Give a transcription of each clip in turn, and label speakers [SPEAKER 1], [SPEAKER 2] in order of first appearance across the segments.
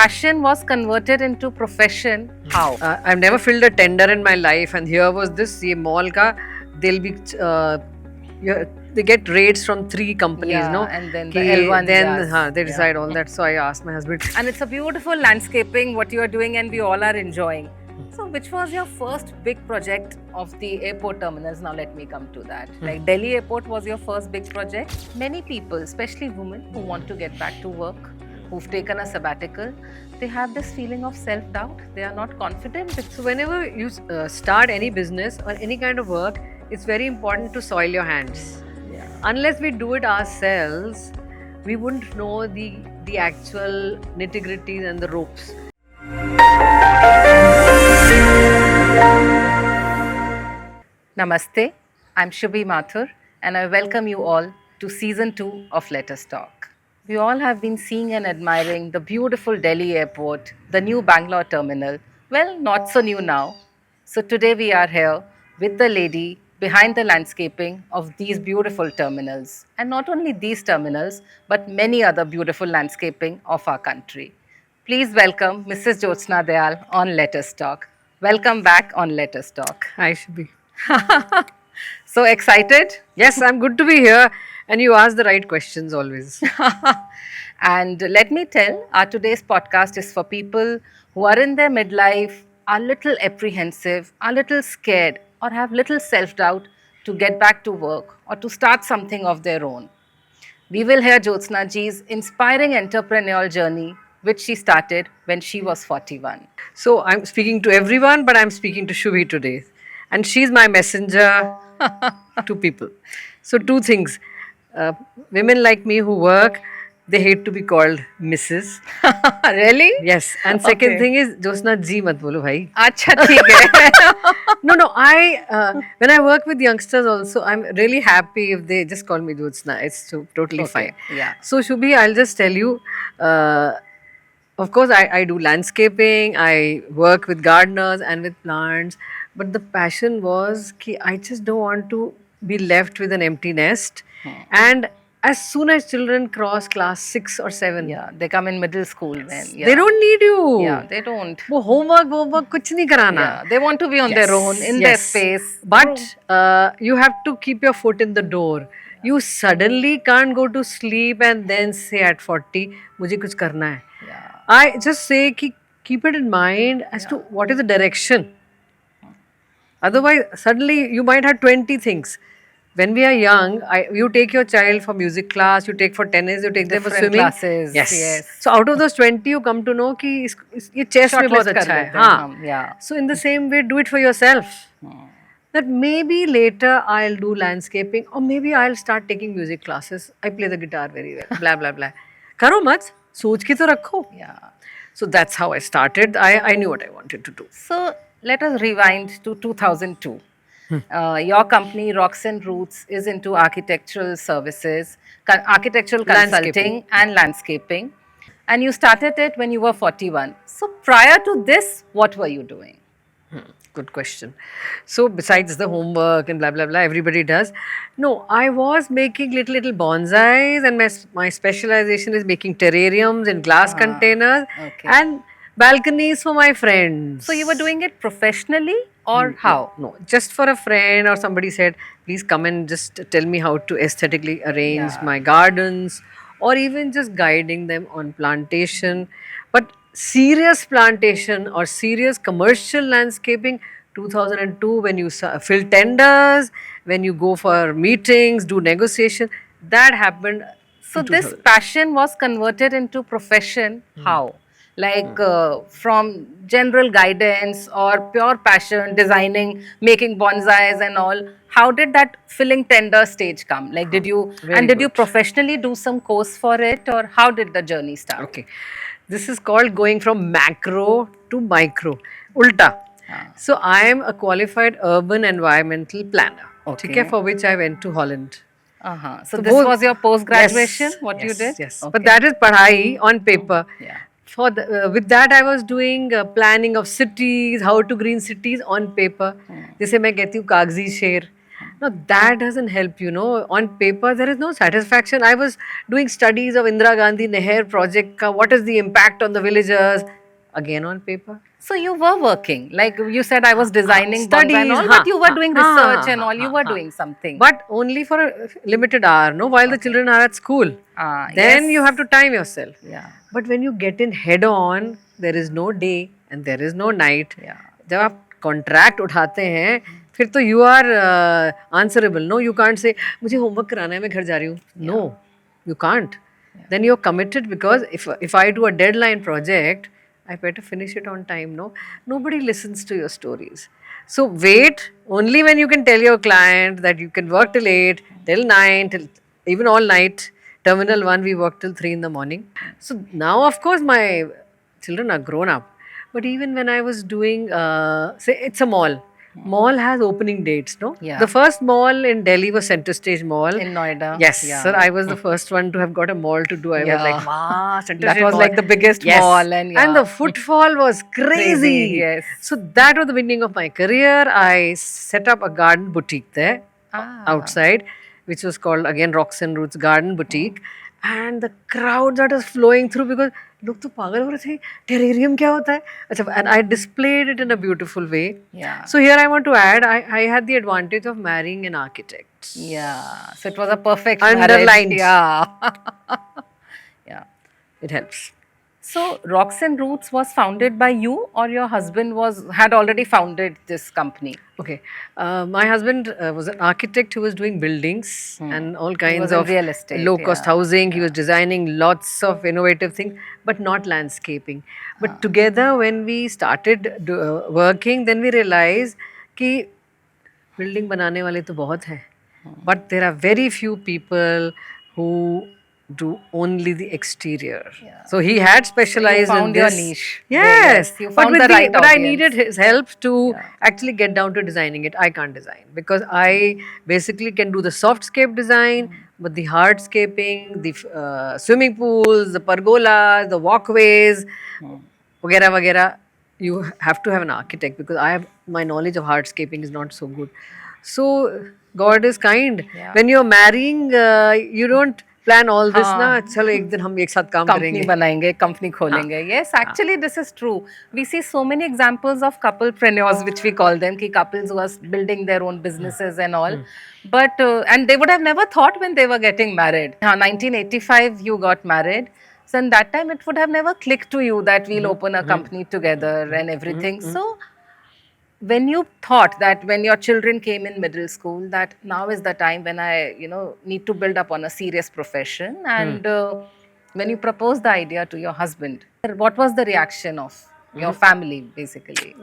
[SPEAKER 1] passion was converted into profession, how?
[SPEAKER 2] I've never filled a tender in my life, and here was this. ये mall का, they'll be they get rates from 3 companies, no?
[SPEAKER 1] And then the
[SPEAKER 2] कि
[SPEAKER 1] L1s,
[SPEAKER 2] then
[SPEAKER 1] yes.
[SPEAKER 2] they decide all that. So I asked my husband.
[SPEAKER 1] And it's a beautiful landscaping, what you are doing, and we all are enjoying. So, which was your first big project of the airport terminals? Now, let me come to that. Like Delhi Airport was your first big project. Many people, especially women who want to get back to work, who've taken a sabbatical, they have this feeling of self-doubt. They are not confident.
[SPEAKER 2] So whenever you start any business or any kind of work, it's very important to soil your hands.
[SPEAKER 1] Yeah.
[SPEAKER 2] Unless we do it ourselves, we wouldn't know the actual nitty-gritties and the ropes.
[SPEAKER 1] Namaste, I'm Shubhi Mathur and I welcome you all to season 2 of Let Us Talk. We all have been seeing and admiring the beautiful Delhi airport, the new Bangalore terminal. Well, not so new now. So today we are here with the lady behind the landscaping of these beautiful terminals. And not only these terminals, but many other beautiful landscaping of our country. Please welcome Mrs. Jyotsna Dayal on Let Us Talk. Welcome back on Let Us Talk.
[SPEAKER 2] Hi, Shubhi.
[SPEAKER 1] So excited?
[SPEAKER 2] Yes, I'm good to be here, and you ask the right questions always.
[SPEAKER 1] And let me tell, our today's podcast is for people who are in their midlife, are little apprehensive, are little scared, or have little self-doubt to get back to work or to start something of their own. We will hear Jyotsna ji's inspiring entrepreneurial journey, which she started when she was 41.
[SPEAKER 2] So I'm speaking to everyone, but I'm speaking to Shubhi today, and she's my messenger to people. So 2 things: women like me who work, they hate to be called Mrs.
[SPEAKER 1] Really?
[SPEAKER 2] Yes, and second
[SPEAKER 1] Okay.
[SPEAKER 2] thing is Jyotsna ji mat bolo bhai.
[SPEAKER 1] अच्छा ठीक है.
[SPEAKER 2] No, when I work with youngsters also, I'm really happy if they just call me Jyotsna. It's totally
[SPEAKER 1] Okay,
[SPEAKER 2] fine.
[SPEAKER 1] yeah.
[SPEAKER 2] So Shubhi, I'll just tell you. Of course, I do landscaping. I work with gardeners and with plants. But the passion was कि I just don't want to be left with an empty nest. And as soon as children cross class 6 or 7,
[SPEAKER 1] Yeah, they come in middle school then. Yeah.
[SPEAKER 2] they don't need you.
[SPEAKER 1] Yeah, they don't.
[SPEAKER 2] वो homework कुछ नहीं कराना.
[SPEAKER 1] Yeah, they want to be on their own, in their space.
[SPEAKER 2] But you have to keep your foot in the door. You suddenly can't go to sleep and then say at 40, मुझे कुछ करना है.
[SPEAKER 1] Yeah.
[SPEAKER 2] I just say keep it in mind as to what is the direction. Otherwise, suddenly you might have 20 things. When we are young, you take your child for music class, you take for tennis, you take them for
[SPEAKER 1] Different
[SPEAKER 2] swimming.
[SPEAKER 1] classes, yes.
[SPEAKER 2] So out of those 20, you come to know कि ये chess में बहुत
[SPEAKER 1] Shortlist कर
[SPEAKER 2] अच्छा है.
[SPEAKER 1] देते हैं हम, yeah.
[SPEAKER 2] So in the same way, do it for yourself. That maybe later I'll do landscaping or maybe I'll start taking music classes. I play the guitar very well. Blah blah blah. करो मत, सोच के तो रखो.
[SPEAKER 1] Yeah.
[SPEAKER 2] So that's how I started. I knew what I wanted to do.
[SPEAKER 1] So let us rewind to 2002. Your company, Roxen Roots, is into architectural services, architectural consulting
[SPEAKER 2] Landscaping.
[SPEAKER 1] and landscaping. And you started it when you were 41. So prior to this, what were you doing?
[SPEAKER 2] Good question. So besides the homework and blah blah blah, everybody does. No, I was making little bonsais, and my specialization is making terrariums in glass containers
[SPEAKER 1] okay.
[SPEAKER 2] and balconies for my friends.
[SPEAKER 1] So you were doing it professionally or how?
[SPEAKER 2] No, just for a friend or somebody said, please come and just tell me how to aesthetically arrange
[SPEAKER 1] Yeah.
[SPEAKER 2] my gardens, or even just guiding them on plantation. But serious plantation or serious commercial landscaping, 2002, when you fill tenders, when you go for meetings, do negotiation, that happened.
[SPEAKER 1] So
[SPEAKER 2] in
[SPEAKER 1] this
[SPEAKER 2] 2000.
[SPEAKER 1] passion was converted into profession. How? Like from general guidance or pure passion, designing, making bonsais and all. How did that filling tender stage come? Like, did you
[SPEAKER 2] Very
[SPEAKER 1] did you
[SPEAKER 2] good.
[SPEAKER 1] professionally do some course for it, or how did the journey start?
[SPEAKER 2] Okay. This is called going from macro to micro. Ulta. So I am a qualified urban environmental planner.
[SPEAKER 1] Okay.
[SPEAKER 2] ठीक है, for which I went to Holland.
[SPEAKER 1] So this was your post graduation.
[SPEAKER 2] Yes,
[SPEAKER 1] What you
[SPEAKER 2] yes,
[SPEAKER 1] did?
[SPEAKER 2] Yes.
[SPEAKER 1] Okay.
[SPEAKER 2] But that is padhai on paper.
[SPEAKER 1] Yeah.
[SPEAKER 2] With that I was doing planning of cities, how to green cities on paper. जैसे मैं कहती हूँ कागजी शेर. Now that doesn't help, you know. On paper, there is no satisfaction. I was doing studies of Indira Gandhi Nehar project. What is the impact on the villagers? Again on paper.
[SPEAKER 1] So you were working, like you said, I was designing bungalow and
[SPEAKER 2] Studies,
[SPEAKER 1] all, but you were doing research and all. You were
[SPEAKER 2] ha.
[SPEAKER 1] doing something.
[SPEAKER 2] But only for a limited hour, no, while the children are at school. Then you have to time yourself.
[SPEAKER 1] Yeah.
[SPEAKER 2] But when you get in head on, there is no day and there is no night.
[SPEAKER 1] Yeah.
[SPEAKER 2] जब आप contract उठाते हैं फिर तो you are answerable. No you can't say मुझे homework कराना है मैं घर जा रही हूँ. No you can't. Then you're committed because if I do a deadline project, I better finish it on time. No, nobody listens to your stories. So wait only when you can tell your client that you can work till 8, till 9, till even all night. Terminal 1 we work till 3 in the morning. So now of course my children are grown up. But even when I was doing, say it's a mall. Mall has opening dates, no?
[SPEAKER 1] Yeah.
[SPEAKER 2] The first mall in Delhi was Center Stage Mall.
[SPEAKER 1] In Noida.
[SPEAKER 2] Yes,
[SPEAKER 1] Yeah.
[SPEAKER 2] sir. I was the first one to have got a mall to do. I was like, wow, Center
[SPEAKER 1] That
[SPEAKER 2] Stage
[SPEAKER 1] was
[SPEAKER 2] Mall.
[SPEAKER 1] like the biggest
[SPEAKER 2] Yes.
[SPEAKER 1] mall, and yeah.
[SPEAKER 2] And the footfall was crazy.
[SPEAKER 1] Yes.
[SPEAKER 2] So that was the beginning of my career. I set up a garden boutique there outside, which was called again Rocks and Roots Garden Boutique. And the crowd that was flowing through because लोग तो पागल हो रहे थे. Terrarium क्या होता है? अच्छा, and I displayed it in a beautiful way.
[SPEAKER 1] Yeah.
[SPEAKER 2] So here I want to add, I had the advantage of marrying an architect.
[SPEAKER 1] Yeah. So it was a perfect
[SPEAKER 2] Underlined.
[SPEAKER 1] marriage. Yeah. Yeah.
[SPEAKER 2] It helps.
[SPEAKER 1] So Rocks and Roots was founded by you, or your husband had already founded this company?
[SPEAKER 2] Okay. My husband was an architect who was doing buildings and all kinds
[SPEAKER 1] was in
[SPEAKER 2] of
[SPEAKER 1] real estate,
[SPEAKER 2] low cost
[SPEAKER 1] yeah.
[SPEAKER 2] housing. He was designing lots of innovative things, but not landscaping. But together, when we started working, then we realized कि building बनाने वाले तो बहुत हैं, but there are very few people who do only the exterior. So he had specialized
[SPEAKER 1] found
[SPEAKER 2] in
[SPEAKER 1] your
[SPEAKER 2] this.
[SPEAKER 1] niche.
[SPEAKER 2] Yes,
[SPEAKER 1] You found
[SPEAKER 2] but
[SPEAKER 1] the right
[SPEAKER 2] but I
[SPEAKER 1] audience.
[SPEAKER 2] needed his help to actually get down to designing it. I can't design because I basically can do the softscape design, but the hardscaping, the swimming pools, the pergolas, the walkways, वगैरह वगैरह, you have to have an architect because my knowledge of hardscaping is not so good. So God is kind.
[SPEAKER 1] Yeah.
[SPEAKER 2] When you're marrying, you don't plan all this ना. चलो एक दिन हम एक साथ काम
[SPEAKER 1] Company
[SPEAKER 2] करेंगे.
[SPEAKER 1] बनाएंगे, company खोलेंगे. Yes, actually this is true. We see so many examples of couplepreneurs, which we call them, ki couples who are building their own businesses and all. But and they would have never thought when they were getting married. 1985 you got married. So in that time it would have never clicked to you that we'll open a company together and everything. So when you thought that when your children came in middle school that now is the time when I need to build up on a serious profession, and when you proposed the idea to your husband, what was the reaction of your family basically?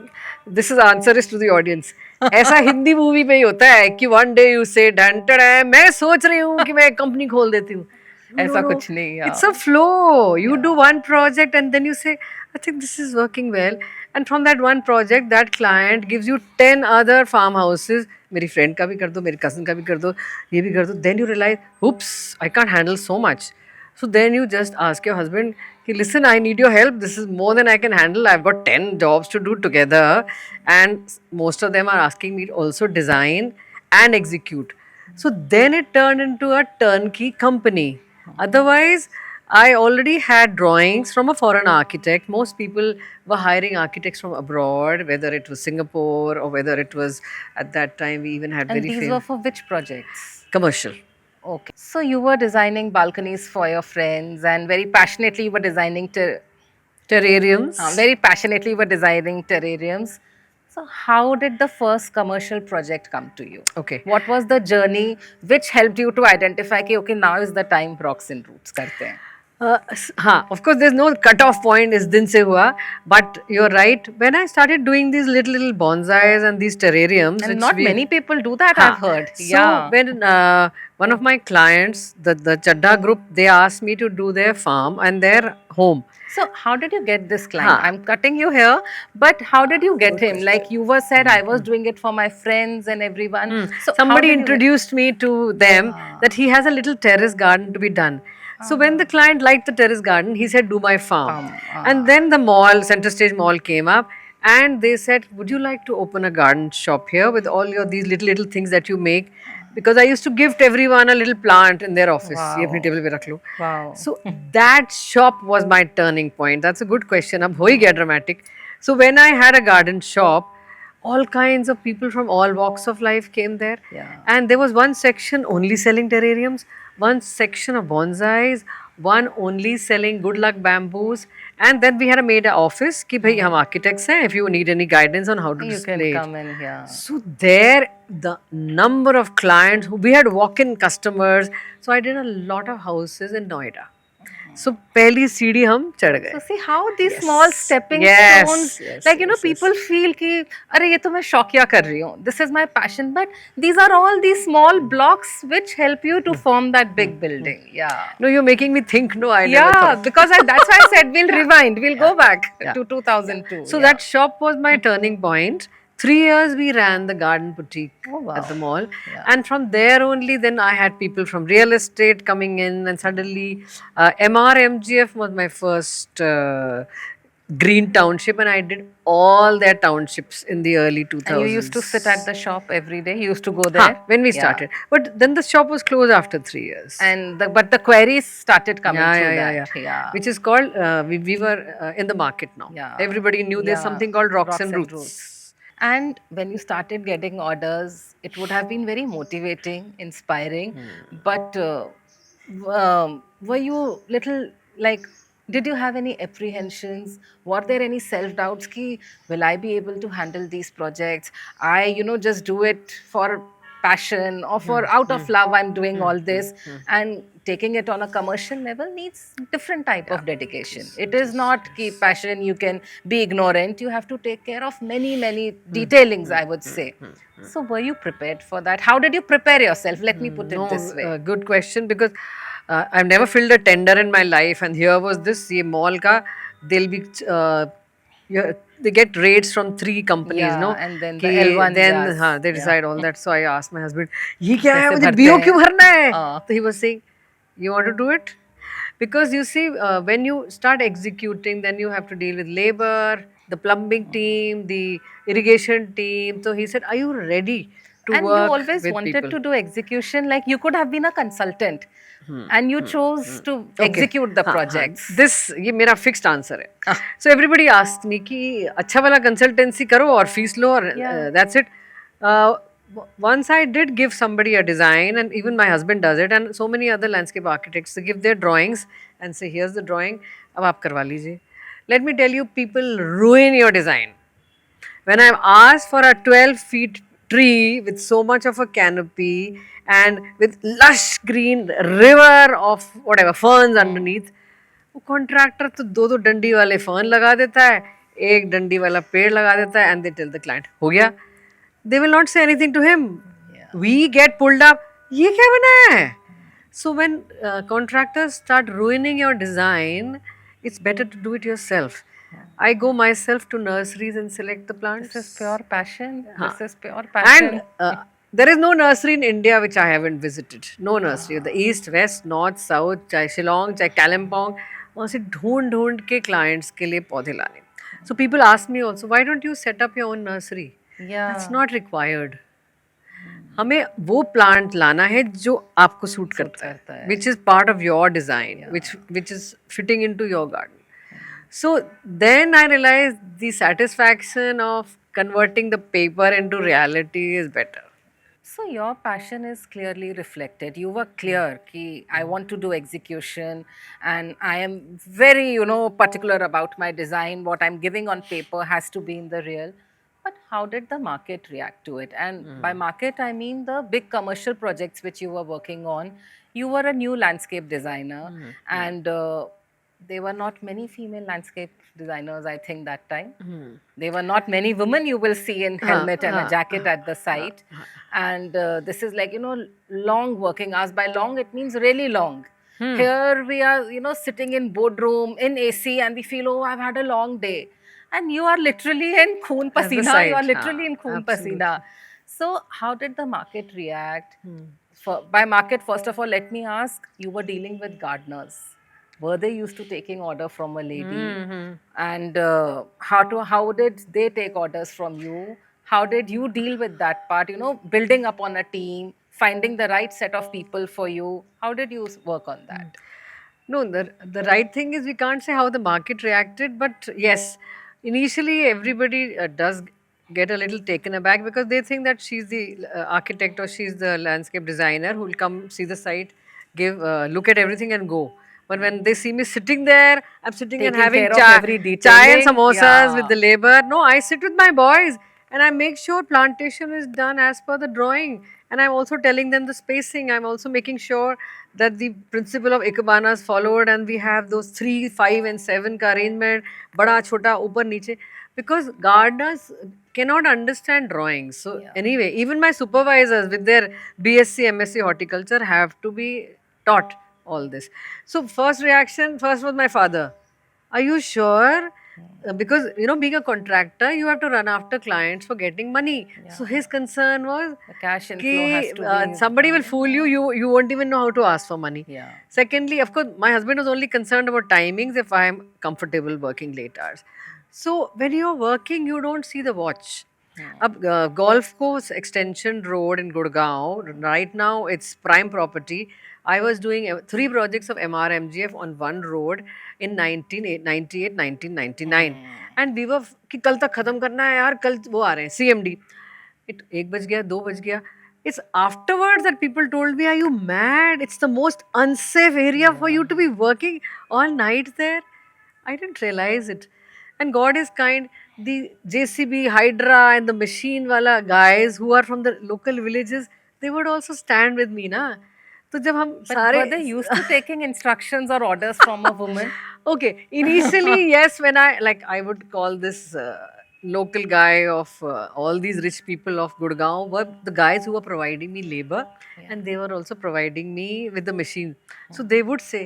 [SPEAKER 2] This is answer is to the audience. ऐसा Hindi movie में ही होता है कि one day you say डंटड़ है मैं सोच रही हूँ कि मैं कंपनी खोल देती हूँ.
[SPEAKER 1] ऐसा कुछ नहीं. Yeah.
[SPEAKER 2] It's a flow. You do one project and then you say, I think this is working well. And from that one project, that client gives you 10 other farmhouses. मेरी friend का भी कर दो, मेरी cousin का भी कर दो, ये भी कर दो. Then you realize, oops, I can't handle so much. So then you just ask your husband, listen, I need your help. This is more than I can handle. I've got 10 jobs to do together. And most of them are asking me to also design and execute. So then it turned into a turnkey company. Otherwise, I already had drawings from a foreign architect. Most people were hiring architects from abroad, whether it was Singapore or whether it was at that time we even had
[SPEAKER 1] And
[SPEAKER 2] very
[SPEAKER 1] these were for which projects?
[SPEAKER 2] commercial.
[SPEAKER 1] Okay. So you were designing balconies for your friends and very passionately you were designing
[SPEAKER 2] Terrariums.
[SPEAKER 1] very passionately you were designing terrariums. So how did the first commercial project come to you?
[SPEAKER 2] Okay.
[SPEAKER 1] What was the journey which helped you to identify कि okay now is the time Rocks and Roots करते हैं?
[SPEAKER 2] हाँ, of course there's no cut-off point इस दिन से हुआ, but you're right. When I started doing these little bonsais and these terrariums,
[SPEAKER 1] And
[SPEAKER 2] which
[SPEAKER 1] not
[SPEAKER 2] we-
[SPEAKER 1] many people do that, I've heard.
[SPEAKER 2] So
[SPEAKER 1] Yeah.
[SPEAKER 2] when one of my clients, the Chadda group, they asked me to do their farm and their home.
[SPEAKER 1] So how did you get this client?
[SPEAKER 2] Huh.
[SPEAKER 1] I'm cutting you here, but how did you get him? Like you were said, I was doing it for my friends and everyone. So how
[SPEAKER 2] Somebody
[SPEAKER 1] did you get-
[SPEAKER 2] introduced me to them that he has a little terrace garden to be done. So when the client liked the terrace garden, he said, do my farm. And then the mall, Center Stage Mall came up. and they said, "Would you like to open a garden shop here with all your these little things that you make?" Because I used to gift everyone a little plant in their office. ये अपनी
[SPEAKER 1] Wow.
[SPEAKER 2] table पे रख लो.
[SPEAKER 1] Wow.
[SPEAKER 2] So that shop was my turning point. That's a good question. अब हो ही गया dramatic. So when I had a garden shop, all kinds of people from all walks of life came there.
[SPEAKER 1] Yeah.
[SPEAKER 2] And there was one section only selling terrariums, one section of bonsais, one only selling good luck bamboos, and then we had made an office कि भाई हम architects हैं, if you need any guidance on how to
[SPEAKER 1] You can
[SPEAKER 2] display it.
[SPEAKER 1] come in here.
[SPEAKER 2] So there, the number of clients who we had walk-in customers. So I did a lot of houses in Noida. So पहली सीढ़ी हम चढ़ गए.
[SPEAKER 1] So see how these small stepping
[SPEAKER 2] Yes,
[SPEAKER 1] stones,
[SPEAKER 2] yes,
[SPEAKER 1] like
[SPEAKER 2] yes,
[SPEAKER 1] people feel कि अरे ये तो मैं शौकिया कर रही हूँ. This is my passion, but these are all these small blocks which help you to form that big building. Yeah.
[SPEAKER 2] No, you're making me think. No, I never
[SPEAKER 1] Yeah,
[SPEAKER 2] thought.
[SPEAKER 1] because that's why I said we'll rewind. We'll go back
[SPEAKER 2] Yeah.
[SPEAKER 1] to 2002.
[SPEAKER 2] So
[SPEAKER 1] yeah.
[SPEAKER 2] that shop was my turning point. 3 years we ran the garden boutique
[SPEAKER 1] Oh, wow.
[SPEAKER 2] at the mall.
[SPEAKER 1] Yeah.
[SPEAKER 2] And from there only, then I had people from real estate coming in, and suddenly MRMGF was my first green township, and I did all their townships in the early 2000s.
[SPEAKER 1] And you used to sit at the shop every day. You used to go there.
[SPEAKER 2] When we
[SPEAKER 1] Yeah.
[SPEAKER 2] started. But then the shop was closed after 3 years.
[SPEAKER 1] And but the queries started coming through
[SPEAKER 2] yeah,
[SPEAKER 1] that. Yeah.
[SPEAKER 2] Which is called, we were in the market now.
[SPEAKER 1] Yeah.
[SPEAKER 2] Everybody knew there's
[SPEAKER 1] Yeah.
[SPEAKER 2] something called Rocks and Roots.
[SPEAKER 1] And when you started getting orders, it would have been very motivating, inspiring. But were you little like, did you have any apprehensions? Were there any self doubts? Ki, will I be able to handle these projects? Just do it for passion or for out of love. I'm doing all this, and taking it on a commercial level needs different type of dedication. It is not ki passion you can be ignorant. You have to take care of many detailings, I would say. So were you prepared for that? How did you prepare yourself? Let me put it this way.
[SPEAKER 2] Good question, because I've never filled a tender in my life, and here was this ये mall का, they'll be they get rates from 3 companies,
[SPEAKER 1] Yeah,
[SPEAKER 2] no?
[SPEAKER 1] and then the
[SPEAKER 2] कि
[SPEAKER 1] L1,
[SPEAKER 2] then
[SPEAKER 1] yes.
[SPEAKER 2] हाँ, they
[SPEAKER 1] Yeah.
[SPEAKER 2] decide all that. So I asked my husband, ये क्या है,
[SPEAKER 1] कैसे
[SPEAKER 2] मुझे
[SPEAKER 1] भरते
[SPEAKER 2] BO
[SPEAKER 1] हैं?
[SPEAKER 2] क्यों भरना है?
[SPEAKER 1] हाँ.
[SPEAKER 2] So he was saying, you want to do it? Because you see, when you start executing, then you have to deal with labor, the plumbing team, the irrigation team. So he said, are you ready to
[SPEAKER 1] And you
[SPEAKER 2] work
[SPEAKER 1] always
[SPEAKER 2] with
[SPEAKER 1] wanted
[SPEAKER 2] people?
[SPEAKER 1] to do execution, like you could have been a consultant, and you chose to execute the projects.
[SPEAKER 2] This ये मेरा fixed answer है. So everybody asked me कि अच्छा वाला consultancy करो और fees लो और
[SPEAKER 1] Yeah.
[SPEAKER 2] that's it. Once I did give somebody a design, and even my husband does it, and so many other landscape architects, they give their drawings and say, here's the drawing, अब आप करवा लीजिए. Let me tell you, people ruin your design. When I've asked for a 12 feet tree with so much of a canopy and with lush green river of whatever ferns underneath, वो contractor तो 2 डंडी वाले fern लगा देता है, 1 डंडी वाला पेड़ लगा देता है, and they tell the client हो गया. They will not say anything to him. We get pulled up. ये क्या बना है? So when contractors start ruining your design, it's better to do it yourself. I go myself to nurseries and select the plants.
[SPEAKER 1] This is pure passion. This is pure passion.
[SPEAKER 2] And there is no nursery in India which I haven't visited. No nursery. The east, west, north, south, चाहे शिलोंग, चाहे Kalimpong, वहाँ से ढूंढ ढूंढ के clients के लिए पौधे लाने. So people ask me also, why don't you set up your own nursery?
[SPEAKER 1] Yeah.
[SPEAKER 2] It's not required. हमें वो प्लांट लाना है जो आपको सूट करता है, which is part of your design, which is fitting into your garden. So then I realized the satisfaction of converting the paper into reality is better.
[SPEAKER 1] So your passion is clearly reflected. You were clear कि I want to do execution, and I am very particular about my design. What I'm giving on paper has to be in the real. But how did the market react to it? And by market, I mean the big commercial projects which you were working on. You were a new landscape designer, and there were not many female landscape designers, I think, that time. There were not many women you will see in helmet and a jacket at the site. And this is like, long working hours. By long, it means really long. Here we are, sitting in boardroom, in AC, and we feel, oh, I've had a long day. And you are literally in khoon pasina. You are literally in khoon pasina. So how did the market react? By market, first of all, let me ask, you were dealing with gardeners. were they used to taking order from a lady,
[SPEAKER 2] Mm-hmm.
[SPEAKER 1] and how did they take orders from you? How did you deal with that part, you know, building up on a team, finding the right set of people for you? How did you work on that?
[SPEAKER 2] No, the right thing is we can't say how the market reacted, but yes, initially everybody does get a little taken aback because they think that she's the architect or she's the landscape designer who will come see the site, give look at everything and go. But when they see me sitting there, I'm sitting and
[SPEAKER 1] Taking
[SPEAKER 2] having
[SPEAKER 1] care of every
[SPEAKER 2] chai and
[SPEAKER 1] detailing,
[SPEAKER 2] samosas with
[SPEAKER 1] yeah.
[SPEAKER 2] the labor. No, I sit with my boys and I make sure plantation is done as per the drawing. And I'm also telling them the spacing. I'm also making sure that the principle of Ikebana is followed and we have those 3, 5 and 7 ka arrangement, bada, chota, upar, niche. Because gardeners cannot understand drawings. So
[SPEAKER 1] Yeah.
[SPEAKER 2] anyway, even my supervisors with their BSc, MSc horticulture have to be taught all this. So first reaction, first was my father. Are you sure? Because you know, being a contractor, you have to run after clients for getting money. So his concern was
[SPEAKER 1] The cash inflow has
[SPEAKER 2] कि
[SPEAKER 1] to be
[SPEAKER 2] somebody will
[SPEAKER 1] done.
[SPEAKER 2] fool you, you won't even know how to ask for money.
[SPEAKER 1] Yeah.
[SPEAKER 2] Secondly, of course, my husband was only concerned about timings if I am comfortable working late hours. So when you're working, you don't see the watch. Up Golf Course Extension Road in Gurgaon, right now it's prime property. I was doing 3 projects of MRMGF on one road in 1998, 1999. And we were कि कल तक खत्म करना है यार, कल वो आ रहे हैं CMD. It 1 बज गया, 2 बज गया. It's afterwards that people told me, are you mad? It's the most unsafe area for you to be working all night there. I didn't realize it. And God is kind. The JCB, Hydra, and the machine wala guys who are from the local villages, they would also stand with me, na. तो जब हम
[SPEAKER 1] But
[SPEAKER 2] सारे
[SPEAKER 1] were they used to taking instructions or orders from a woman?
[SPEAKER 2] okay, initially yes, when I would call this local guy of all these rich people of Gurgaon were the guys who were providing me labor, and they were also providing me with the machine. So they would say,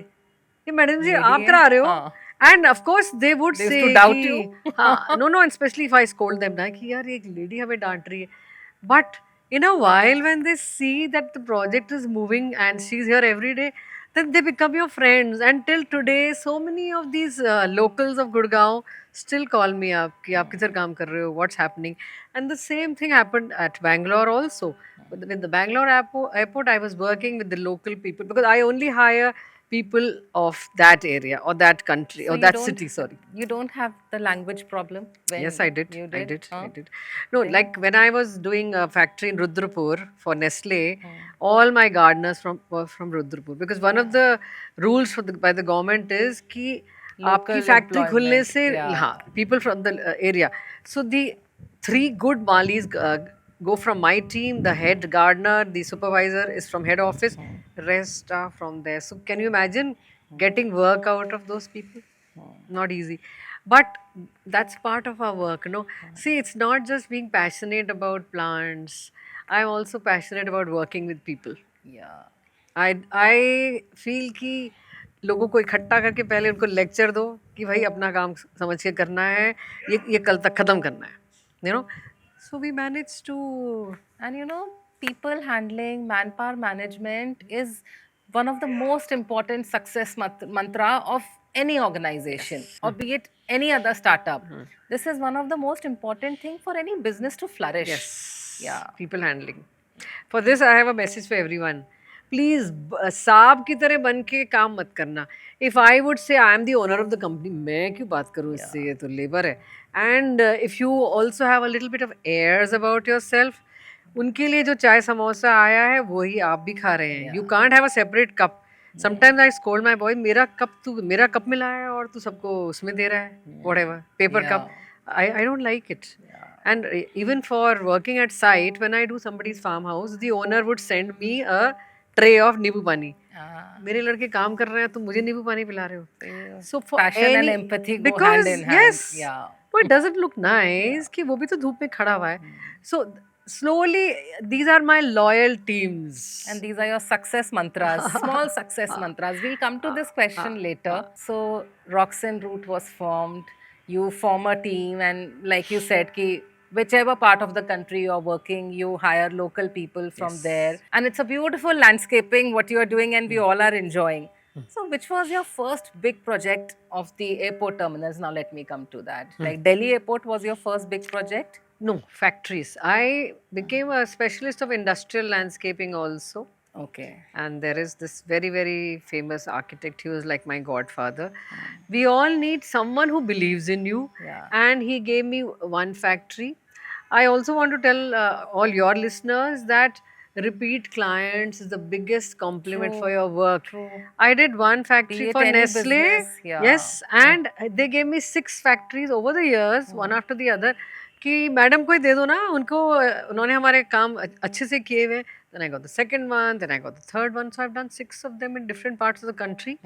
[SPEAKER 2] "ये madam जी
[SPEAKER 1] Lady
[SPEAKER 2] आप
[SPEAKER 1] है?
[SPEAKER 2] करा रहे हो?"
[SPEAKER 1] हाँ.
[SPEAKER 2] And of course they would
[SPEAKER 1] They used
[SPEAKER 2] say
[SPEAKER 1] to doubt
[SPEAKER 2] कि
[SPEAKER 1] you.
[SPEAKER 2] हाँ, no, and especially if I scold them ना कि यार एक lady हमें डांट रही है. But in a while, when they see that the project is moving and she's here every day, then they become your friends. And till today, so many of these locals of Gurgaon still call me up कि आप किधर काम कर रहे हो, what's happening. And the same thing happened at Bangalore also. With the Bangalore airport, I was working with the local people because I only hire people of that area or that country
[SPEAKER 1] So
[SPEAKER 2] or that city, sorry.
[SPEAKER 1] you don't have the language problem
[SPEAKER 2] Yes,
[SPEAKER 1] when
[SPEAKER 2] I did.
[SPEAKER 1] you
[SPEAKER 2] I
[SPEAKER 1] did?
[SPEAKER 2] did. I
[SPEAKER 1] Huh?
[SPEAKER 2] did. No, like when I was doing a factory in Rudrapur for Nestle,
[SPEAKER 1] Hmm.
[SPEAKER 2] all my gardeners were from Rudrapur because one of the rules by the government is कि आपकी
[SPEAKER 1] Local
[SPEAKER 2] factory खुलने
[SPEAKER 1] employment.
[SPEAKER 2] से
[SPEAKER 1] Yeah.
[SPEAKER 2] हाँ people from the area. So the 3 good Malis go from my team. The head gardener, the supervisor is from head office. Rest are from there. So can you imagine getting work out of those people? Not easy, but that's part of our work, no. See, it's not just being passionate about plants. I'm also passionate about working with people.
[SPEAKER 1] Yeah.
[SPEAKER 2] I feel कि लोगों को इकट्ठा करके पहले उनको lecture दो कि भाई अपना काम समझ के करना है, ये कल तक खत्म करना है, you know. So we managed to
[SPEAKER 1] And you know, people handling, manpower management is one of the most important success mantra of any organization, or be it any other startup. This is one of the most important thing for any business to flourish.
[SPEAKER 2] yes,
[SPEAKER 1] Yeah.
[SPEAKER 2] people handling. For this, I have a message for everyone. Please, सांप की तरह बन के काम मत करना. If I would say I am the owner of the company, मैं क्यों बात करूँ इससे, ये तो लेबर है. And if you also have a little bit of airs about yourself, उनके लिए जो चाय समोसा आया है वही आप भी खा रहे हैं. You can't have a separate cup. Sometimes I scold my boy, मेरा कप मिला है और तू सबको उसमें दे रहा है, whatever, paper cup. I don't like it. And even for working at site, when I do somebody's farmhouse, the owner would send me a tray of नींबू पानी. मेरे लड़के काम कर रहे हैं, तुम मुझे नींबू पानी पिला रहे हो. So for
[SPEAKER 1] Passion and
[SPEAKER 2] any
[SPEAKER 1] empathy go
[SPEAKER 2] because
[SPEAKER 1] hand in hand.
[SPEAKER 2] yes,
[SPEAKER 1] Yeah.
[SPEAKER 2] but it doesn't look nice कि वो भी तो धूप में खड़ा हुआ है. So slowly, these are my loyal teams.
[SPEAKER 1] And these are your success mantras, small success mantras. We'll come to this question later. So, Roxen Root was formed. You form a team, and like you said, ki whichever part of the country you're working, you hire local people from there. And it's a beautiful landscaping, what you are doing, and we all are enjoying. So, which was your first big project of the airport terminals? Now, let me come to that. Like Delhi Airport was your first big project?
[SPEAKER 2] No, factories. I became a specialist of industrial landscaping also.
[SPEAKER 1] Okay.
[SPEAKER 2] And there is this very, very famous architect. He was like my godfather. We all need someone who believes in you.
[SPEAKER 1] Yeah.
[SPEAKER 2] And he gave me one factory. I also want to tell all your listeners that repeat clients is the biggest compliment for
[SPEAKER 1] True.
[SPEAKER 2] your work.
[SPEAKER 1] True.
[SPEAKER 2] I did one factory
[SPEAKER 1] Be it
[SPEAKER 2] for
[SPEAKER 1] any
[SPEAKER 2] Nestle,
[SPEAKER 1] business. Yeah.
[SPEAKER 2] yes, and they gave me 6 factories over the years, one after the other. कि madam को ही दे दो ना उनको उन्होंने हमारे काम अच्छे से किए हुए. Then I got the second one, then I got the third one. So I've done 6 of them in different parts of the country.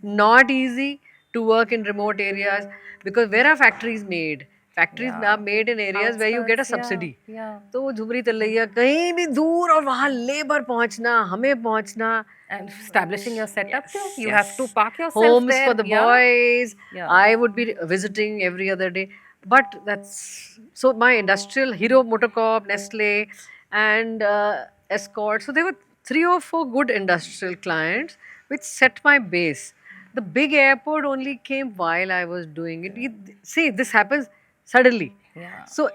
[SPEAKER 2] Not easy to work in remote areas because where are factories made? Factories
[SPEAKER 1] Yeah.
[SPEAKER 2] are made in areas where you get a
[SPEAKER 1] Outskirts, yeah.
[SPEAKER 2] subsidy.
[SPEAKER 1] Yeah.
[SPEAKER 2] तो वो झुमरी तलैया कहीं भी दूर और वहाँ labour पहुँचना हमें पहुँचना.
[SPEAKER 1] And establishing your setup too.
[SPEAKER 2] Yes,
[SPEAKER 1] You
[SPEAKER 2] yes.
[SPEAKER 1] have to park yourself
[SPEAKER 2] Homes
[SPEAKER 1] there.
[SPEAKER 2] for the
[SPEAKER 1] Yeah.
[SPEAKER 2] boys.
[SPEAKER 1] Yeah.
[SPEAKER 2] I would be visiting every other day. But that's so my industrial Hero Motocorp, Nestle, and Escort. So there were 3 or 4 good industrial clients which set my base. The big airport only came while I was doing it. See, this happens suddenly.
[SPEAKER 1] Yeah.
[SPEAKER 2] So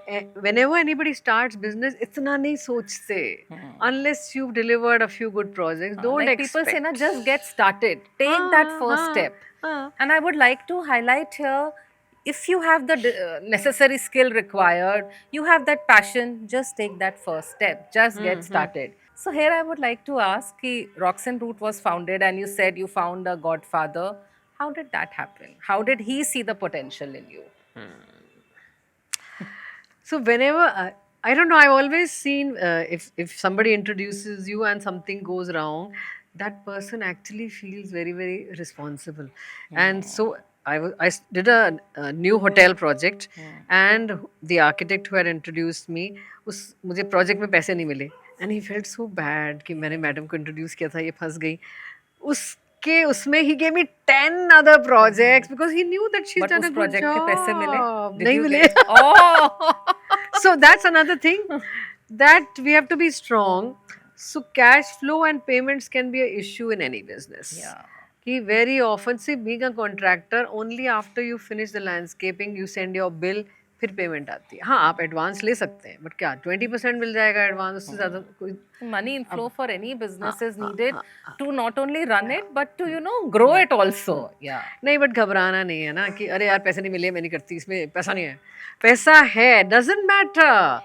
[SPEAKER 2] whenever anybody starts business, इतना नहीं सोचते. Unless you've delivered a few good projects, don't
[SPEAKER 1] Like
[SPEAKER 2] expect.
[SPEAKER 1] people say, na, just get started. Take that first step. And I would like to highlight here, if you have the necessary skill required, you have that passion, just take that first step. Just get started. So here I would like to ask, ki Roxanne Root was founded and you said you found a godfather. How did that happen? How did he see the potential in you?
[SPEAKER 2] So whenever I don't know, I've always seen if somebody introduces you and something goes wrong, that person actually feels very very responsible. And so did a new hotel project, and the architect who had introduced me उस मुझे project में पैसे नहीं मिले, and he felt so bad कि मैंने madam को introduce किया था ये फंस गई. उसके उसमें he gave me 10 other projects because he knew that she's
[SPEAKER 1] But
[SPEAKER 2] done
[SPEAKER 1] उस
[SPEAKER 2] a good
[SPEAKER 1] project के पैसे मिले?
[SPEAKER 2] job.
[SPEAKER 1] Did
[SPEAKER 2] नहीं
[SPEAKER 1] you
[SPEAKER 2] मिले.
[SPEAKER 1] get- Oh!
[SPEAKER 2] So that's another thing that we have to be strong. So cash flow and payments can be an issue in any business.
[SPEAKER 1] Yeah.
[SPEAKER 2] Ki very often, see, being a contractor, only after you finish the landscaping, you send your bill, फिर payment आती है. हाँ आप advance ले सकते हैं but क्या 20% मिल जाएगा एडवांस, उससे ज़्यादा कोई.
[SPEAKER 1] Money inflow for any business is needed to not only run it but to grow it also. Yeah.
[SPEAKER 2] नहीं बट घबराना नहीं है ना कि अरे यार पैसे नहीं मिले मैं नहीं करती, इसमें पैसा नहीं है. पैसा है, doesn't matter.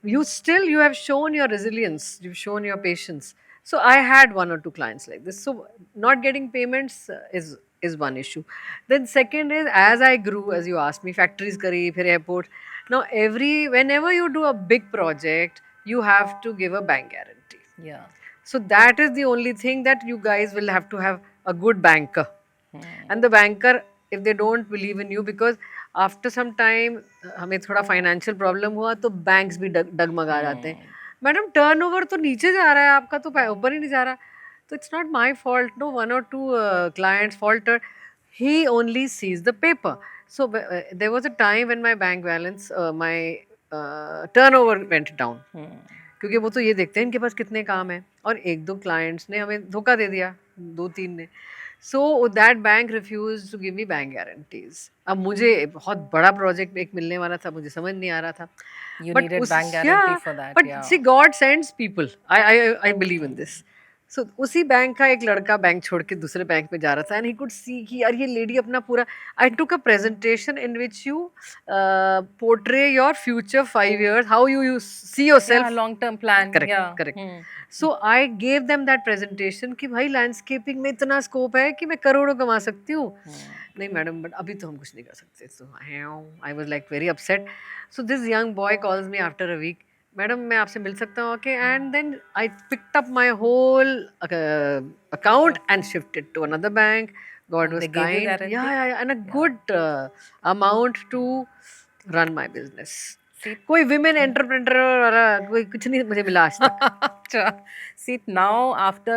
[SPEAKER 2] You have shown your resilience, you've shown your patience. So I had 1 or 2 clients like this. So not getting payments is one issue. Then second is, as I grew, as you asked me, factories kari, फिर airport. Now whenever you do a big project, you have to give a bank guarantee.
[SPEAKER 1] Yeah.
[SPEAKER 2] So that is the only thing that you guys will have to have a good banker. And the banker, if they don't believe in you, because after some time हमें थोड़ा financial problem हुआ तो banks भी डगमगा जाते हैं. Madam turnover तो नीचे जा रहा है आपका तो ऊपर ही नहीं जा रहा. तो it's not my fault, no 1 or 2 clients faltered. He only sees the paper. So there was a time when my bank balance, my turnover went down. क्योंकि वो तो ये देखते हैं इनके पास कितने काम हैं, और 1-2 क्लाइंट्स ने हमें धोखा दे दिया, 2-3 ने. So that bank refuse to give me bank guarantees. अब मुझे बहुत बड़ा प्रोजेक्ट एक मिलने वाला था, मुझे समझ नहीं आ रहा था.
[SPEAKER 1] You needed bank guarantee for that.
[SPEAKER 2] But
[SPEAKER 1] Yeah.
[SPEAKER 2] See God sends people. I believe in this. So उसी बैंक का एक लड़का बैंक छोड़ के दूसरे बैंक में जा रहा था, एंड ही कुड सी कि यार ये लेडी अपना पूरा. I took a presentation in which you portray your future 5 years, how you see your
[SPEAKER 1] Yeah,
[SPEAKER 2] self.
[SPEAKER 1] long term plan.
[SPEAKER 2] Correct,
[SPEAKER 1] Yeah.
[SPEAKER 2] correct. So I gave them that presentation कि भाई landscaping में इतना scope है कि मैं करोड़ों कमा सकती हूँ. नहीं मैडम बट अभी तो हम कुछ नहीं कर सकते. So I was like very upset. So this young boy calls me after a week. Madam मैं आपसे मिल सकता हूँ? Okay. And then I picked up my whole account and shifted to another bank. God was
[SPEAKER 1] They gave you
[SPEAKER 2] kind.
[SPEAKER 1] guarantee?
[SPEAKER 2] Yeah, and a good amount to run my business.
[SPEAKER 1] See,
[SPEAKER 2] कोई women entrepreneur वाला कोई कुछ नहीं मुझे मिला आज तक.
[SPEAKER 1] see, now after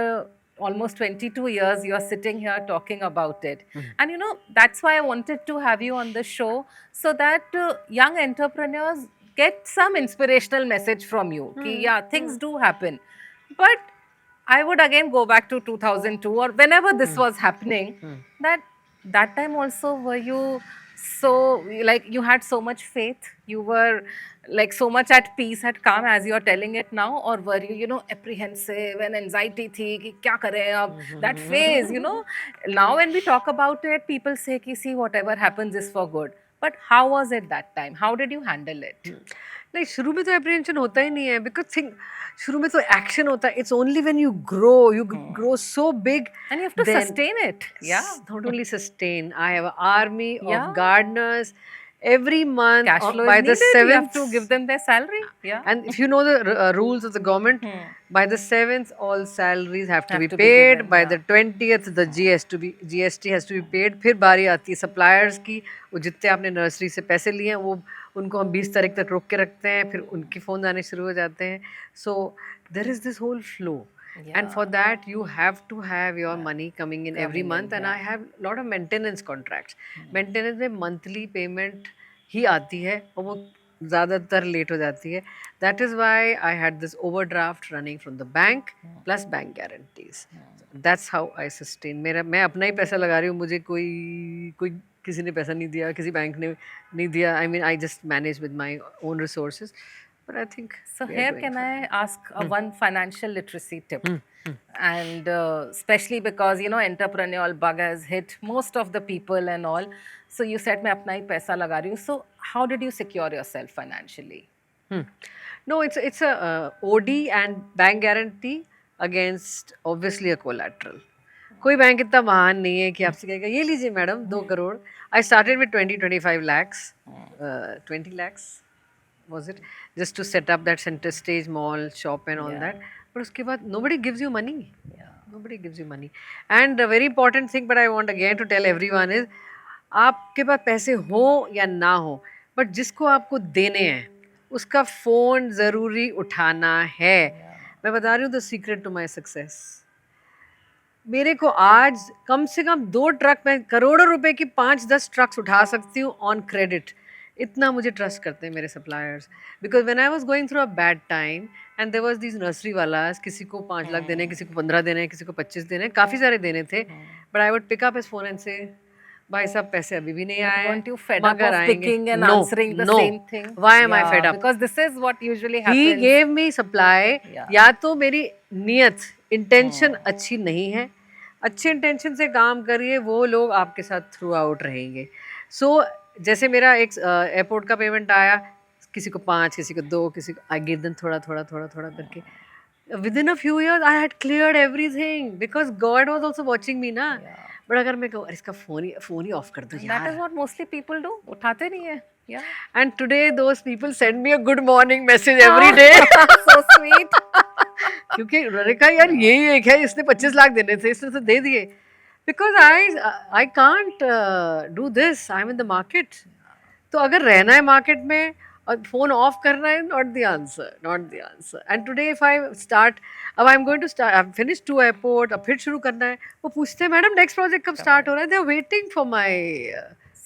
[SPEAKER 1] almost 22 years, you are sitting here talking about it. And that's why I wanted to have you on the show, so that young entrepreneurs get some inspirational message from you. Ki, yeah, things do happen. But I would again go back to 2002 or whenever this was happening. That time also were you so like you had so much faith? You were like so much at peace, at calm as you are telling it now, or were you know apprehensive and anxiety thi ki kya kare ab? That phase, you know, now when we talk about it, people say ki see whatever happens is for good. But how was it that time? How did you handle it?
[SPEAKER 2] नहीं, शुरू में तो apprehension होता ही नहीं है, because think शुरू में तो एक्शन होता है. It's only when you grow so big
[SPEAKER 1] And you have to sustain it. Yeah.
[SPEAKER 2] not only sustain. I have an army
[SPEAKER 1] Yeah.
[SPEAKER 2] of gardeners every month.
[SPEAKER 1] Cash flow
[SPEAKER 2] By
[SPEAKER 1] is
[SPEAKER 2] the
[SPEAKER 1] needed. You have
[SPEAKER 2] 7th,
[SPEAKER 1] to give them their salary. Yeah.
[SPEAKER 2] and if you know the rules of the government, by the 7th all salaries have to
[SPEAKER 1] Have
[SPEAKER 2] be
[SPEAKER 1] to be
[SPEAKER 2] paid.
[SPEAKER 1] given,
[SPEAKER 2] By
[SPEAKER 1] yeah.
[SPEAKER 2] the 20th the GST has to be paid. फिर बारी आती है suppliers की. वो जितने आपने nursery से पैसे लिए हैं वो उनको हम 20 तारीख तक रोक के रखते हैं, फिर उनके फ़ोन आने शुरू हो जाते हैं. So there is this whole flow. And for that you have to have your money coming in every month, and I have lot of maintenance contracts. Maintenance में monthly payment ही आती है और वो ज़्यादातर लेट हो जाती है. That is why I had this overdraft running from the bank plus bank guarantees. That's how I sustain. मेरा मैं अपना ही पैसा लगा रही हूँ, मुझे कोई कोई किसी ने पैसा नहीं दिया, किसी बैंक ने नहीं दिया. I mean I just manage with my own resources. But I think
[SPEAKER 1] So
[SPEAKER 2] we are
[SPEAKER 1] here
[SPEAKER 2] doing
[SPEAKER 1] can
[SPEAKER 2] fine.
[SPEAKER 1] I ask one financial literacy tip? And especially because you know entrepreneurial bug has hit most of the people and all. So you said मैं अपना ही पैसा लगा रही हूँ. So how did you secure yourself financially?
[SPEAKER 2] No, it's a OD and bank guarantee against obviously a collateral. कोई bank इतना महान नहीं है कि आपसे कहेगा ये लीजिए madam 2 crore. I started with 25 lakhs, 20 lakhs was it, just to set up that center stage mall shop and all that. But उसके बाद nobody gives you money. Nobody gives you money. And a very important thing, but I want again to tell everyone is, आपके पास पैसे हो या ना हो, but जिसको आपको देने हैं उसका फ़ोन ज़रूरी उठाना है. मैं बता रही हूँ the secret to my success. मेरे को आज कम से कम 2 ट्रक, मैं करोड़ों रुपए की 5-10 ट्रक्स उठा सकती हूँ ऑन क्रेडिट. इतना मुझे ट्रस्ट करते हैं मेरे suppliers. Because when I was going through a bad time and there was these nursery वालास, किसी को 5 लाख देने, किसी को 15 देने, किसी को 25 देने, काफ़ी सारे देने थे. But I would pick up his phone and say भाई साहब पैसे अभी भी नहीं आए,
[SPEAKER 1] Weren't you fed up
[SPEAKER 2] मगर
[SPEAKER 1] of
[SPEAKER 2] आएंगे.
[SPEAKER 1] picking and
[SPEAKER 2] No,
[SPEAKER 1] answering the
[SPEAKER 2] no.
[SPEAKER 1] same thing?
[SPEAKER 2] Why am I
[SPEAKER 1] Yeah,
[SPEAKER 2] fed up?
[SPEAKER 1] Because this is what usually
[SPEAKER 2] He
[SPEAKER 1] happens.
[SPEAKER 2] gave me supply.
[SPEAKER 1] Yeah.
[SPEAKER 2] या तो मेरी नियत इंटेंशन अच्छी नहीं है. अच्छे इंटेंशन से काम करिए, वो लोग आपके साथ थ्रू आउट रहेंगे. सो जैसे मेरा एक एयरपोर्ट का पेमेंट आया, किसी को 5, किसी को 2, किसी को आई गिव देम थोड़ा थोड़ा थोड़ा थोड़ा करके. Within a few years I had cleared everything because God was also watching me ना. बट अगर मैं कहूँ अरे इसका फ़ोन ही ऑफ कर दो
[SPEAKER 1] That
[SPEAKER 2] यार.
[SPEAKER 1] is what mostly people do. उठाते नहीं है. Yeah.
[SPEAKER 2] And today those people send me a good morning message every day.
[SPEAKER 1] So sweet.
[SPEAKER 2] क्योंकि उन्होंने कहा यार यही एक है, इसने 25 लाख देने थे, इसने तो दे दिए. Because I can't do this, I am in the market. तो अगर रहना है मार्केट में और फोन ऑफ करना है, not the answer, not the answer. And today if I start, अब I am going to start, I finish 2 airport, अब फिर शुरू करना है. वो पूछते हैं मैडम नेक्स्ट प्रोजेक्ट कब स्टार्ट हो रहा है. They are waiting for my.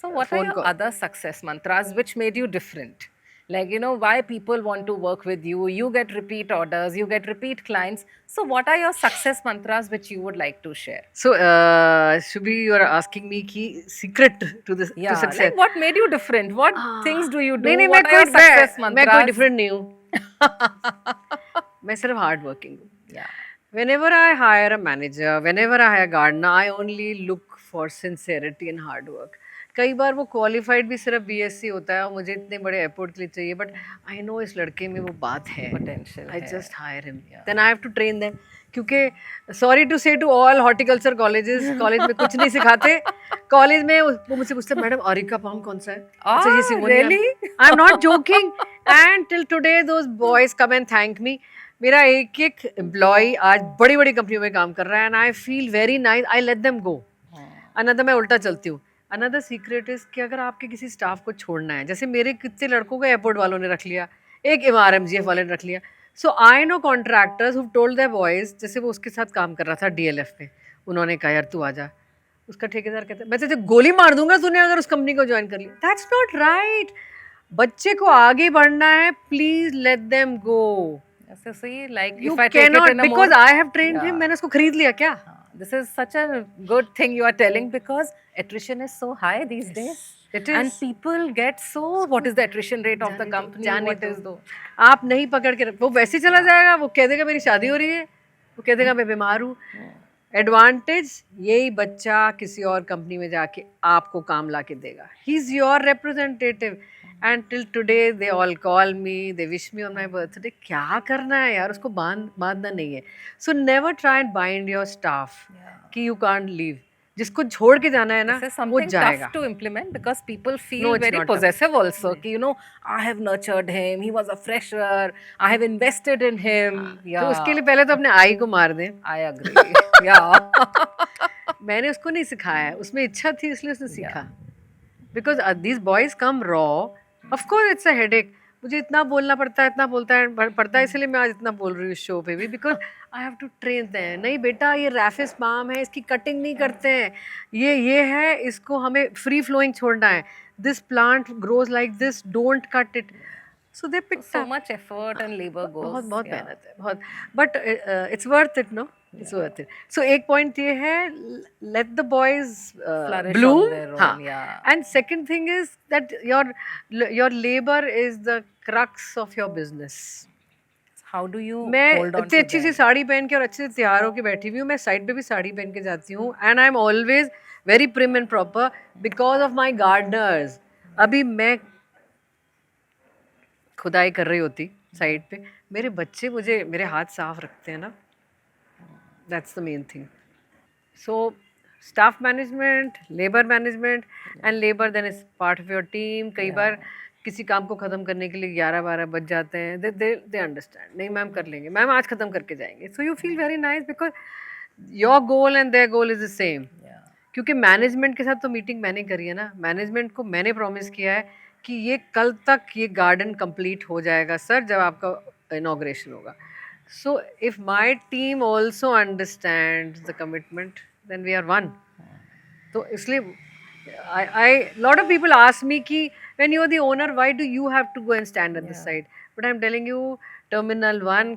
[SPEAKER 1] So what are your other success mantras which made you different? Like, you know, why people want to work with you? You get repeat orders, you get repeat clients. So what are your success mantras which you would like to share?
[SPEAKER 2] So Shubhi, you are asking me ki secret to this to
[SPEAKER 1] Yeah,
[SPEAKER 2] success.
[SPEAKER 1] like what made you different? What things do you do?
[SPEAKER 2] नहीं नहीं,
[SPEAKER 1] What are your success
[SPEAKER 2] मैं
[SPEAKER 1] mantras?
[SPEAKER 2] कोई different नहीं हूँ. मैं सिर्फ hard working हूँ.
[SPEAKER 1] Yeah.
[SPEAKER 2] Whenever I hire a manager, whenever I hire a gardener, I only look for sincerity and hard work. कई बार वो क्वालिफाइड भी सिर्फ बीएससी होता है और मुझे इतने बड़े एयरपोर्ट के लिए चाहिए, बट आई नो इस लड़के में वो बात है.
[SPEAKER 1] Potential
[SPEAKER 2] आई
[SPEAKER 1] है.
[SPEAKER 2] Just hire him, then I have to train them. क्योंकि sorry to say to all horticulture colleges, college में कुछ नहीं सिखाते. कॉलेज में वो मुझसे पूछते मैडम अरिका पाम कौन सा है. अच्छा ये सिमोनिया.
[SPEAKER 1] really?
[SPEAKER 2] I am not joking. And till today those boys come and thank me. मेरा एक एक एम्प्लॉय आज बड़ी बड़ी कंपनियों में काम कर रहा है and I feel very nice. I let them go. Another मैं उल्टा चलती हूँ. अनदर सीक्रेट इज कि अगर आपके किसी स्टाफ को छोड़ना है, जैसे मेरे कितने लड़कों को एयरपोर्ट वालों ने रख लिया, एक MRMGF वाले ने रख लिया. So I know contractors who told their boys, जैसे वो उसके साथ काम कर रहा था DLF में, उन्होंने कहा यार तू आ जा. उसका ठेकेदार कहता है मैं तुझे गोली मार दूंगा तूने अगर उस कंपनी को ज्वाइन कर लिया. That's not right. बच्चे को आगे बढ़ना है, please let them go.
[SPEAKER 1] So see, like
[SPEAKER 2] You
[SPEAKER 1] if I take it
[SPEAKER 2] cannot,
[SPEAKER 1] in a
[SPEAKER 2] because
[SPEAKER 1] more,
[SPEAKER 2] I have trained him.
[SPEAKER 1] yeah.
[SPEAKER 2] मैंने उसको खरीद लिया क्या?
[SPEAKER 1] This is such a good thing you are telling because attrition is so high these days.
[SPEAKER 2] It
[SPEAKER 1] And
[SPEAKER 2] is.
[SPEAKER 1] people get so, what is the attrition rate of the
[SPEAKER 2] जाने दो,
[SPEAKER 1] company?
[SPEAKER 2] जाने
[SPEAKER 1] What
[SPEAKER 2] दो.
[SPEAKER 1] is the.
[SPEAKER 2] आप नहीं पकड़ के वो वैसे ही चला जाएगा. वो कह देगा मेरी शादी हो रही है. वो कह देगा मैं बीमार हूँ. एडवांटेज यही बच्चा किसी और कंपनी में जाके आपको काम ला के देगा. He is your representative and till today they all call me, they wish me on my birthday. क्या करना है यार, उसको बांधना नहीं है. So never try and bind your staff कि यू कांट लीव. जिसको छोड़ के जाना है ना
[SPEAKER 1] This is
[SPEAKER 2] वो
[SPEAKER 1] something
[SPEAKER 2] जाएगा.
[SPEAKER 1] tough to implement because people feel
[SPEAKER 2] No, it's
[SPEAKER 1] very
[SPEAKER 2] not tough.
[SPEAKER 1] possessive also. कि, you know, I have nurtured him, he was a fresher, I have invested in him.
[SPEAKER 2] तो उसके लिए पहले तो अपने आई को मार दें.
[SPEAKER 1] I agree. Yeah.
[SPEAKER 2] मैंने उसको नहीं सिखाया है, उसमें इच्छा थी इसलिए उसने सीखा. Because these boys come raw. Of course it's a headache. मुझे इतना बोलना पड़ता है, इतना पड़ता है, इसलिए मैं आज इतना बोल रही हूँ इस शो पे भी. Because I have to train them. नहीं बेटा, ये रैफिस पाम है, इसकी कटिंग नहीं करते हैं. ये है, इसको हमें फ्री फ्लोइंग छोड़ना है. This plant grows like this, don't cut it. So they pick
[SPEAKER 1] So much effort and labor goes.
[SPEAKER 2] बहुत बहुत
[SPEAKER 1] yeah.
[SPEAKER 2] मेहनत है, बहुत. But it's worth it. No, it's worth it. So एक पॉइंट ये है, let the boys
[SPEAKER 1] Flourish
[SPEAKER 2] bloom.
[SPEAKER 1] on their own,
[SPEAKER 2] हाँ.
[SPEAKER 1] yeah.
[SPEAKER 2] And second thing is that your labour is the crux of your business.
[SPEAKER 1] How do you
[SPEAKER 2] मैं
[SPEAKER 1] hold on
[SPEAKER 2] इतनी
[SPEAKER 1] to
[SPEAKER 2] अच्छी सी
[SPEAKER 1] them?
[SPEAKER 2] Sari पहन के और अच्छे से तैयार होके बैठी हुई हूँ. मैं साइड पे भी साड़ी पहन के जाती हूँ. And I am always very prim and proper because of my Gardner's. अभी मैं खुदाई कर रही होती साइड पे, मेरे बच्चे मुझे मेरे हाथ साफ रखते हैं ना. That's the main thing. So staff management, labour management, and labour then is part of your team. कई बार किसी काम को ख़त्म करने के लिए 11-12 बज जाते हैं. They understand. नहीं मैम कर लेंगे, मैम आज ख़त्म करके जाएंगे. So you feel very nice because your goal and there goal is the same. क्योंकि मैनेजमेंट के साथ तो मीटिंग मैंने करी है ना. मैनेजमेंट को मैंने प्रॉमिस किया है कि ये कल तक ये गार्डन कंप्लीट हो जाएगा सर, जब आपका इनॉग्रेशन होगा. So if my team also understands the commitment, then we are one. तो इसलिए I lot of people ask me कि when you are the owner why do you have to go and stand at this side. But I am telling you, terminal 1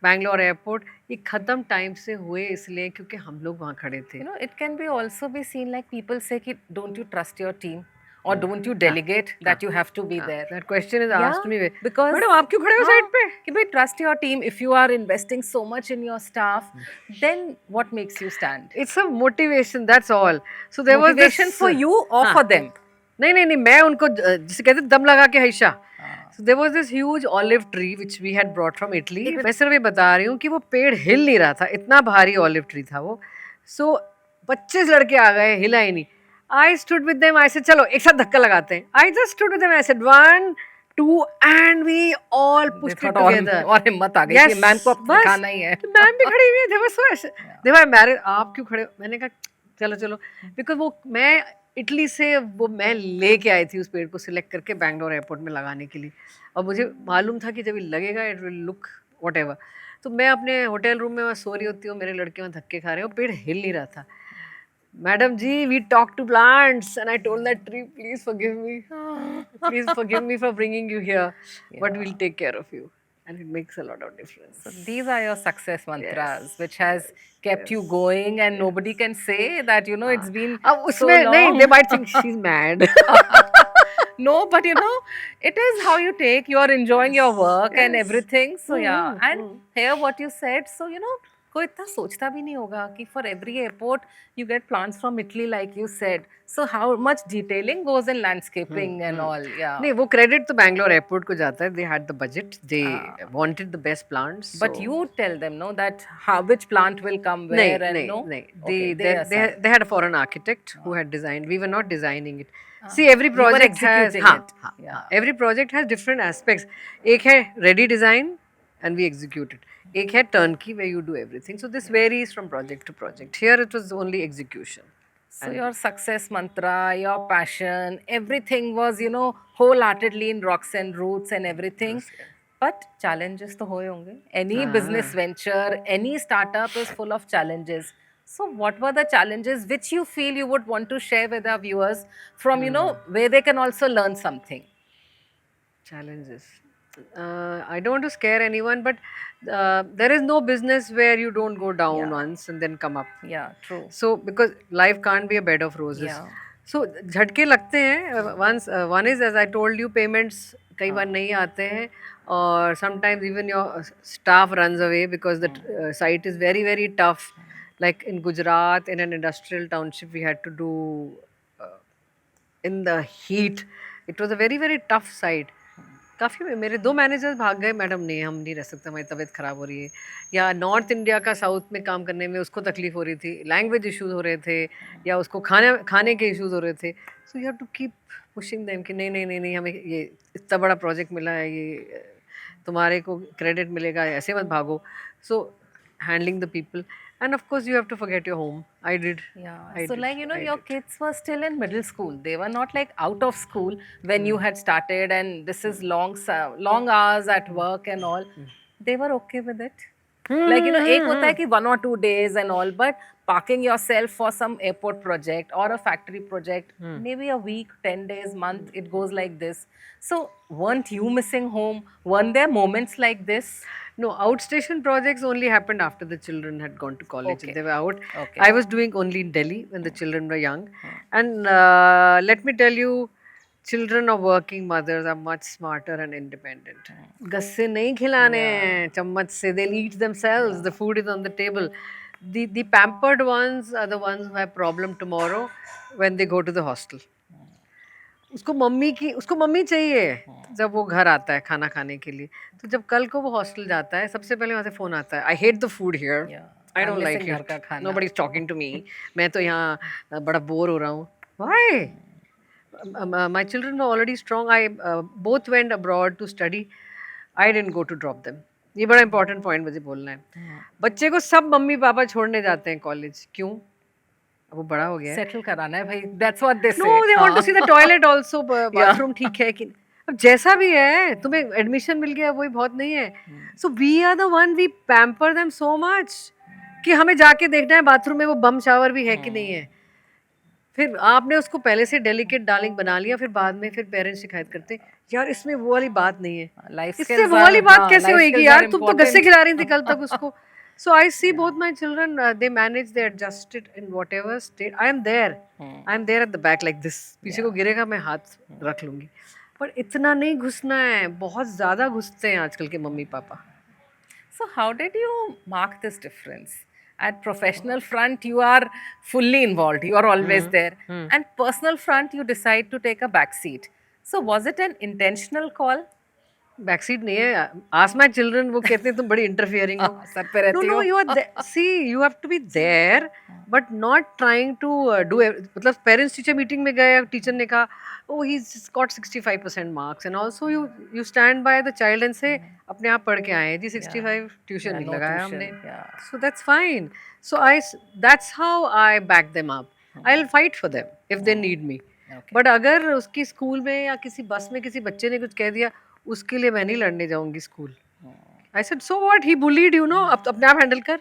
[SPEAKER 2] Bangalore airport ये ख़त्म time से हुए इसलिए क्योंकि हम लोग वहाँ खड़े थे.
[SPEAKER 1] You know, it can be also be seen like people say कि don't you trust your team or don't you delegate that you have to be there.
[SPEAKER 2] That question is asked me.
[SPEAKER 1] Because
[SPEAKER 2] madam आप क्यों खड़े हो side पे?
[SPEAKER 1] कि भाई trust your team. If you are investing so much in your staff, then what makes you stand?
[SPEAKER 2] It's a motivation, that's all. So there was
[SPEAKER 1] Motivation
[SPEAKER 2] this,
[SPEAKER 1] for you or for them?
[SPEAKER 2] नहीं मैं उनको जिसे कहते हैं दम लगा के हईशा. So there was this huge olive tree which we had brought from Italy. मैं सिर्फ ये बता रही हूँ कि वो पेड़ हिल नहीं रहा था, इतना भारी olive tree था वो. So 25 लड़के आ गए, हिला ही नहीं. I stood with them. I said चलो एक साथ धक्का लगाते हैं. I just stood with them. I said 1, 2 and we all pushed it together.
[SPEAKER 1] और हिम्मत आ गई कि मैम को अब दिखाना ही है.
[SPEAKER 2] मैम भी खड़ी हुई है. They were so, they were married. आप क्यों खड़े हो? मैंने कहा चलो बिकॉज वो मैं इटली से वो मैं लेके आई थी उस पेड़ को सिलेक्ट करके बैंगलोर एयरपोर्ट में लगाने के लिए. और मुझे मालूम था कि जब ये लगेगा it will look what ever. तो मैं अपने होटल रूम में वहाँ सो रही होती हूँ, मेरे लड़के वहाँ धक्के खा रहे हो, पेड़ हिल नहीं रहा था. Madam ji, we talk to plants and I told that tree please forgive me for bringing you here, but we'll take care of you. And it makes a lot of difference.
[SPEAKER 1] So these are your success mantras, which has kept you going, and nobody can say that, you know, it's been
[SPEAKER 2] अब
[SPEAKER 1] so
[SPEAKER 2] उसमें नहीं,
[SPEAKER 1] long.
[SPEAKER 2] they might think she's mad.
[SPEAKER 1] No, but you know, it is how you take. You are enjoying your work and everything. So yeah, and here what you said. So you know, कोई इतना सोचता भी नहीं होगा कि for every airport you get plants from Italy, like you said. So how much detailing goes in landscaping and all? Yeah.
[SPEAKER 2] नहीं, वो credit तो बैंगलोर एयरपोर्ट को जाता है. They had the budget. They wanted the best plants.
[SPEAKER 1] But
[SPEAKER 2] so-
[SPEAKER 1] you tell them, no, that how which plant will come where and no.
[SPEAKER 2] नहीं.
[SPEAKER 1] Okay,
[SPEAKER 2] They had a foreign architect who had designed. We were not designing it. See, every
[SPEAKER 1] You were
[SPEAKER 2] project has
[SPEAKER 1] executing it. Yeah.
[SPEAKER 2] every project has different aspects. एक है ready design and we execute it. एक है turnkey where you do everything. So this varies from project to project. Here it was only execution.
[SPEAKER 1] So your success mantra, your passion, everything was, you know, wholeheartedly in Rocks and Roots and everything. But challenges to hoye honge. Any business venture, any startup is full of challenges. So what were the challenges which you feel you would want to share with our viewers from, you know, where they can also learn something?
[SPEAKER 2] Challenges. I don't want to scare anyone, but there is no business where you don't go down
[SPEAKER 1] Yeah,
[SPEAKER 2] once and then come up.
[SPEAKER 1] yeah, true.
[SPEAKER 2] So because life can't be a bed of roses.
[SPEAKER 1] Yeah.
[SPEAKER 2] So झटके लगते हैं. Once one is, as I told you, payments कई बार नहीं आते हैं, or sometimes even your staff runs away because the site is very very tough. Like in Gujarat, in an industrial township, we had to do in the heat. It was a very very tough site. काफ़ी मेरे 2 managers भाग गए, madam नहीं हम नहीं रह सकते, हमारी तबीयत ख़राब हो रही है, या नॉर्थ इंडिया का साउथ में काम करने में उसको तकलीफ़ हो रही थी, लैंग्वेज इश्यूज़ हो रहे थे, या उसको खाने खाने के इश्यूज़ हो रहे थे. So you have to keep pushing them कि नहीं नहीं नहीं नहीं हमें ये इतना बड़ा प्रोजेक्ट मिला है, ये तुम्हारे को क्रेडिट मिलेगा, ऐसे मत भागो. So handling the people, and of course you have to forget your home. I did.
[SPEAKER 1] Yeah.
[SPEAKER 2] I
[SPEAKER 1] So,
[SPEAKER 2] did.
[SPEAKER 1] like, you know,
[SPEAKER 2] I
[SPEAKER 1] your
[SPEAKER 2] did.
[SPEAKER 1] kids were still in middle school. They were not like out of school when you had started, and this is long hours at work and all. They were okay with it. Like, you know, एक होता है कि 1 or 2 days and all, but parking yourself for some airport project or a factory project, maybe a week, 10 days, month, it goes like this. So, weren't you missing home? Weren't there moments like this?
[SPEAKER 2] No, outstation projects only happened after the children had gone to college.
[SPEAKER 1] Okay.
[SPEAKER 2] They were out.
[SPEAKER 1] Okay.
[SPEAKER 2] I was doing only in Delhi when the children were young. And let me tell you, children of working mothers are much smarter and independent. गस्से नहीं खिलाने हैं चम्मच से. They'll eat themselves. The food is on the table. The pampered ones are the ones who have problem tomorrow when they go to the hostel. उसको mummy चाहिए जब वो घर आता है खाना खाने के लिए. तो जब कल को वो हॉस्टल जाता है, सबसे पहले वहाँ से फ़ोन आता है, I hate the food here,
[SPEAKER 1] Yeah.
[SPEAKER 2] I
[SPEAKER 1] I'm
[SPEAKER 2] don't like
[SPEAKER 1] missing घर का
[SPEAKER 2] इट,
[SPEAKER 1] खाना.
[SPEAKER 2] Nobody is talking to me, मैं तो यहाँ बड़ा बोर हो रहा हूँ. Why? My children were already strong. I both went abroad to study. I didn't go to drop them. ये बड़ा इंपॉर्टेंट पॉइंट मुझे बोलना है. बच्चे को सब मम्मी पापा छोड़ने जाते हैं कॉलेज. क्यों? अब वो बड़ा हो गया है.
[SPEAKER 1] Settle कराना है भाई. That's what they say.
[SPEAKER 2] No they want to see the toilet also. Bathroom
[SPEAKER 1] Yeah.
[SPEAKER 2] ठीक है कि अब जैसा भी है, तुम्हें एडमिशन मिल गया वही बहुत नहीं है. So we are the one, we pamper them so much कि हमें जाके देखना है बाथरूम में वो बम शावर भी है कि नहीं है. फिर आपने उसको पहले से डेलिकेट डार्लिंग बना लिया, फिर बाद में फिर पेरेंट्स शिकायत करते यार इसमें वो वाली बात नहीं है.
[SPEAKER 1] Life
[SPEAKER 2] इससे
[SPEAKER 1] skills
[SPEAKER 2] वो
[SPEAKER 1] are,
[SPEAKER 2] वाली बात
[SPEAKER 1] हाँ,
[SPEAKER 2] कैसे
[SPEAKER 1] life
[SPEAKER 2] होएगी
[SPEAKER 1] skills
[SPEAKER 2] यार,
[SPEAKER 1] are
[SPEAKER 2] तुम तो गस्से
[SPEAKER 1] important.
[SPEAKER 2] खिला रही थी कल तक उसको. So I see both my children, they manage, they adjust it in whatever state. I am there. I am there at the back like this. पीछे को गिरेगा मैं हाथ रख लूंगी. पर इतना नहीं घुसना है, बहुत ज़्यादा घुसते हैं आजकल के mummy papa.
[SPEAKER 1] So how did you mark this difference? At professional front, you are fully involved. You are always there. And personal front, you decide to take a back seat. So was it an intentional call?
[SPEAKER 2] Back seat नहीं है. Ask my children, वो कहते हैं तुम बड़ी interfering हो.
[SPEAKER 1] Sir पे
[SPEAKER 2] no
[SPEAKER 1] रहती
[SPEAKER 2] नो,
[SPEAKER 1] हो.
[SPEAKER 2] You are see you have to be there but not trying to do. मतलब पेरेंट्स टीचर मीटिंग में गए, टीचर ने कहा oh he got 65% marks and also you stand by the child and say अपने आप पढ़ के आए हैं जी 65, ट्यूशन नहीं
[SPEAKER 1] no
[SPEAKER 2] लगाया
[SPEAKER 1] tuition,
[SPEAKER 2] हमने.
[SPEAKER 1] yeah.
[SPEAKER 2] So that's fine. So that's how I back them up. I will fight for them if they need me.
[SPEAKER 1] Okay.
[SPEAKER 2] But अगर उसकी स्कूल में या किसी बस में किसी बच्चे ने कुछ कह दिया, उसके लिए मैं नहीं लड़ने जाऊंगी school. I said so what, he bullied you know, अब अपने आप हैंडल कर,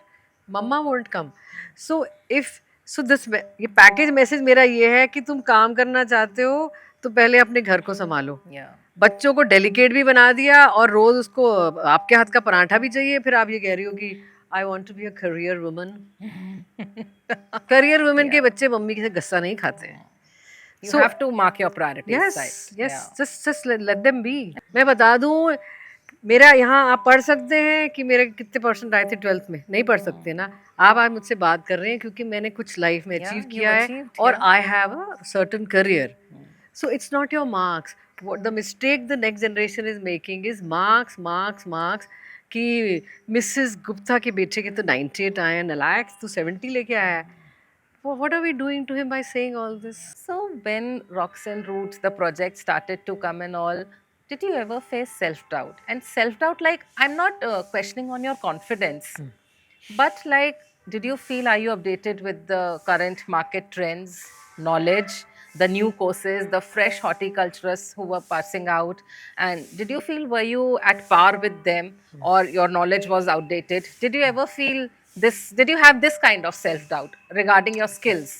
[SPEAKER 2] mama won't come. So if so this, ये पैकेज मैसेज मेरा ये है कि तुम काम करना चाहते हो तो पहले अपने घर को संभालो.
[SPEAKER 1] Yeah.
[SPEAKER 2] बच्चों को डेलिकेट भी बना दिया और रोज उसको आपके हाथ का पराठा भी चाहिए. फिर आप ये कह रही हो कि I want to be a career woman. Career woman के बच्चे मम्मी से गुस्सा नहीं खाते हैं.
[SPEAKER 1] You
[SPEAKER 2] So-
[SPEAKER 1] have to mark your priorities.
[SPEAKER 2] Yes
[SPEAKER 1] right?
[SPEAKER 2] Yes,
[SPEAKER 1] Yeah.
[SPEAKER 2] Just let them be. मैं बता दूं, मेरा यहाँ आप पढ़ सकते हैं कि मेरे कितने परसेंट आए थे 12th में. नहीं पढ़ सकते ना. आप आज मुझसे बात कर रहे हैं क्योंकि मैंने कुछ लाइफ में
[SPEAKER 1] Yeah,
[SPEAKER 2] अचीव
[SPEAKER 1] you
[SPEAKER 2] किया है
[SPEAKER 1] achieved,
[SPEAKER 2] और
[SPEAKER 1] yeah.
[SPEAKER 2] I have a certain career. So it's not your marks. What the mistake the next generation is making is marks, marks, marks. कि मिसेस गुप्ता के बेटे के तो 98 आए हैं, नलायक तू 70 लेके आया है. What are we doing to him by saying all this?
[SPEAKER 1] So when Roxanne Roots, the project started to come and all, did you ever face self-doubt? And self-doubt, like, I'm not questioning on your confidence, but like, did you feel, are you updated with the current market trends, knowledge, the new courses, the fresh horticulturists who were passing out? And did you feel, were you at par with them, or your knowledge was outdated? Did you ever feel this? Did you have this kind of self-doubt regarding your skills?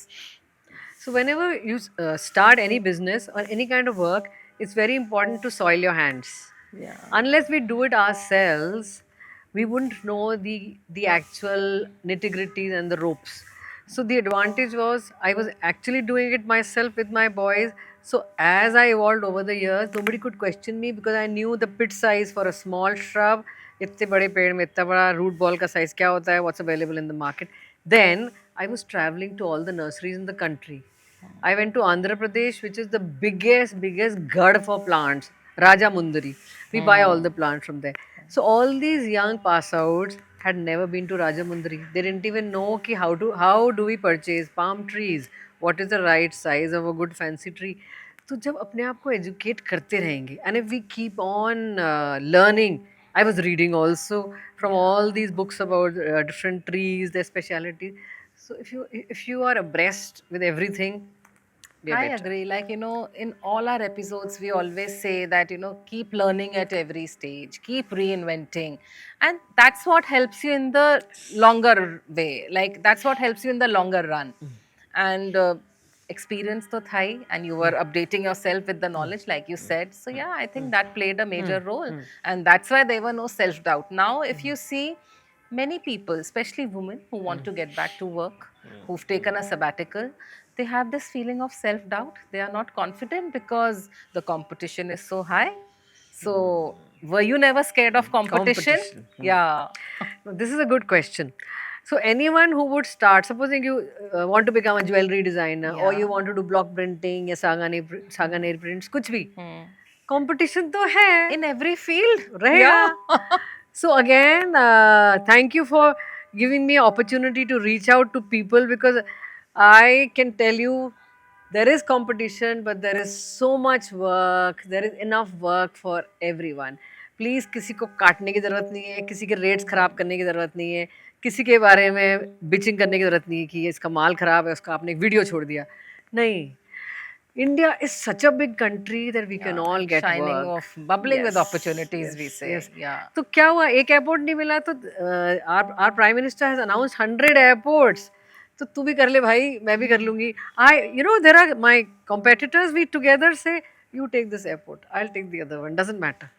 [SPEAKER 2] So whenever you start any business or any kind of work, it's very important to soil your hands.
[SPEAKER 1] Yeah.
[SPEAKER 2] Unless we do it ourselves, we wouldn't know the actual nitty gritties and the ropes. So the advantage was I was actually doing it myself with my boys. So as I evolved over the years, nobody could question me because I knew the pit size for a small shrub. इतने बड़े पेड़ में इतना बड़ा root ball का size क्या होता है, what's available in the market. Then I was traveling to all the nurseries in the country. I went to Andhra Pradesh, which is the biggest gad for plants, Raja Mundari. We buy all the plants from there. So all these young pass outs had never been to Raja Mundari. They didn't even know ki how do we purchase palm trees, what is the right size of a good fancy tree. तो जब अपने आप को educate करते रहेंगे and if we keep on learning I was reading also from all these books about different trees their speciality. So if you are abreast with everything, we are
[SPEAKER 1] I
[SPEAKER 2] better.
[SPEAKER 1] agree. Like, in all our episodes, we always say that, keep learning at every stage, keep reinventing. And that's what helps you in the longer way. Like, that's what helps you in the longer run. And experience to thai, and you were updating yourself with the knowledge, like you said. So, yeah, I think that played a major role. And that's why there were no self doubt. Now, if you see, many people, especially women who want to get back to work, who've taken a sabbatical, they have this feeling of self doubt. They are not confident because the competition is so high. So, were you never scared of competition?
[SPEAKER 2] Competition.
[SPEAKER 1] Yeah.
[SPEAKER 2] No, this is a good question. So anyone who would start, supposing you want to become a jewelry designer or you want to do block printing या saga nail prints, कुछ भी, competition तो है,
[SPEAKER 1] In every field.
[SPEAKER 2] रहेगा.
[SPEAKER 1] Yeah.
[SPEAKER 2] So again, thank you for giving me opportunity to reach out to people because I can tell you there is competition, but there is so much work. There is enough work for everyone. Please किसी को काटने की ज़रूरत नहीं है, किसी के rates ख़राब करने की ज़रूरत नहीं है, किसी के बारे में बिचिंग करने की ज़रूरत नहीं है कि इसका माल ख़राब है, उसका आपने एक वीडियो छोड़ दिया. नहीं. India is such a big country that we can all get
[SPEAKER 1] Shining
[SPEAKER 2] work.
[SPEAKER 1] of bubbling with
[SPEAKER 2] Yes,
[SPEAKER 1] opportunities, we
[SPEAKER 2] yes,
[SPEAKER 1] say.
[SPEAKER 2] yes.
[SPEAKER 1] Yeah.
[SPEAKER 2] तो क्या हुआ, एक एयरपोर्ट नहीं मिला तो our prime minister has announced 100 airports. तो तू भी कर ले भाई, मैं भी कर लूंगी. There are my competitors. We together say, you take this airport, I'll take the other one. Doesn't matter.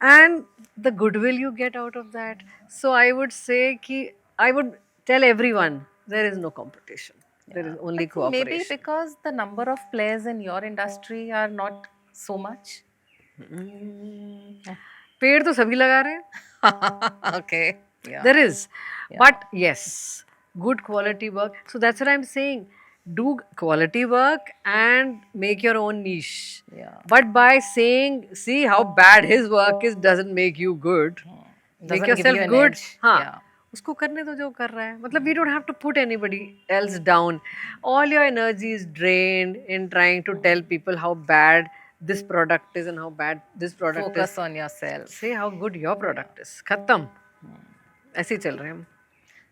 [SPEAKER 2] And the goodwill you get out of that. So I would say ki I would tell everyone there is no competition. There is only
[SPEAKER 1] But maybe
[SPEAKER 2] cooperation.
[SPEAKER 1] because the number of players in your industry are not so much.
[SPEAKER 2] पेड़ तो सभी लगा रहे हैं.
[SPEAKER 1] Okay. Yeah.
[SPEAKER 2] There is. But yes, good quality work. So that's what I'm saying. Do quality work and make your own niche.
[SPEAKER 1] Yeah.
[SPEAKER 2] But by saying, see how bad his work is, doesn't make you good. Make
[SPEAKER 1] Doesn't give
[SPEAKER 2] yourself
[SPEAKER 1] you an
[SPEAKER 2] good.
[SPEAKER 1] edge.
[SPEAKER 2] हाँ.
[SPEAKER 1] Yeah.
[SPEAKER 2] उसको करने दो जो कर रहा है. मतलब we don't have to put anybody else down. All your energy is drained in trying to tell people how bad this product is and how bad this product is.
[SPEAKER 1] Focus on yourself.
[SPEAKER 2] Say how good your product is. खत्म. ऐसे ही चल रहे हैं हम.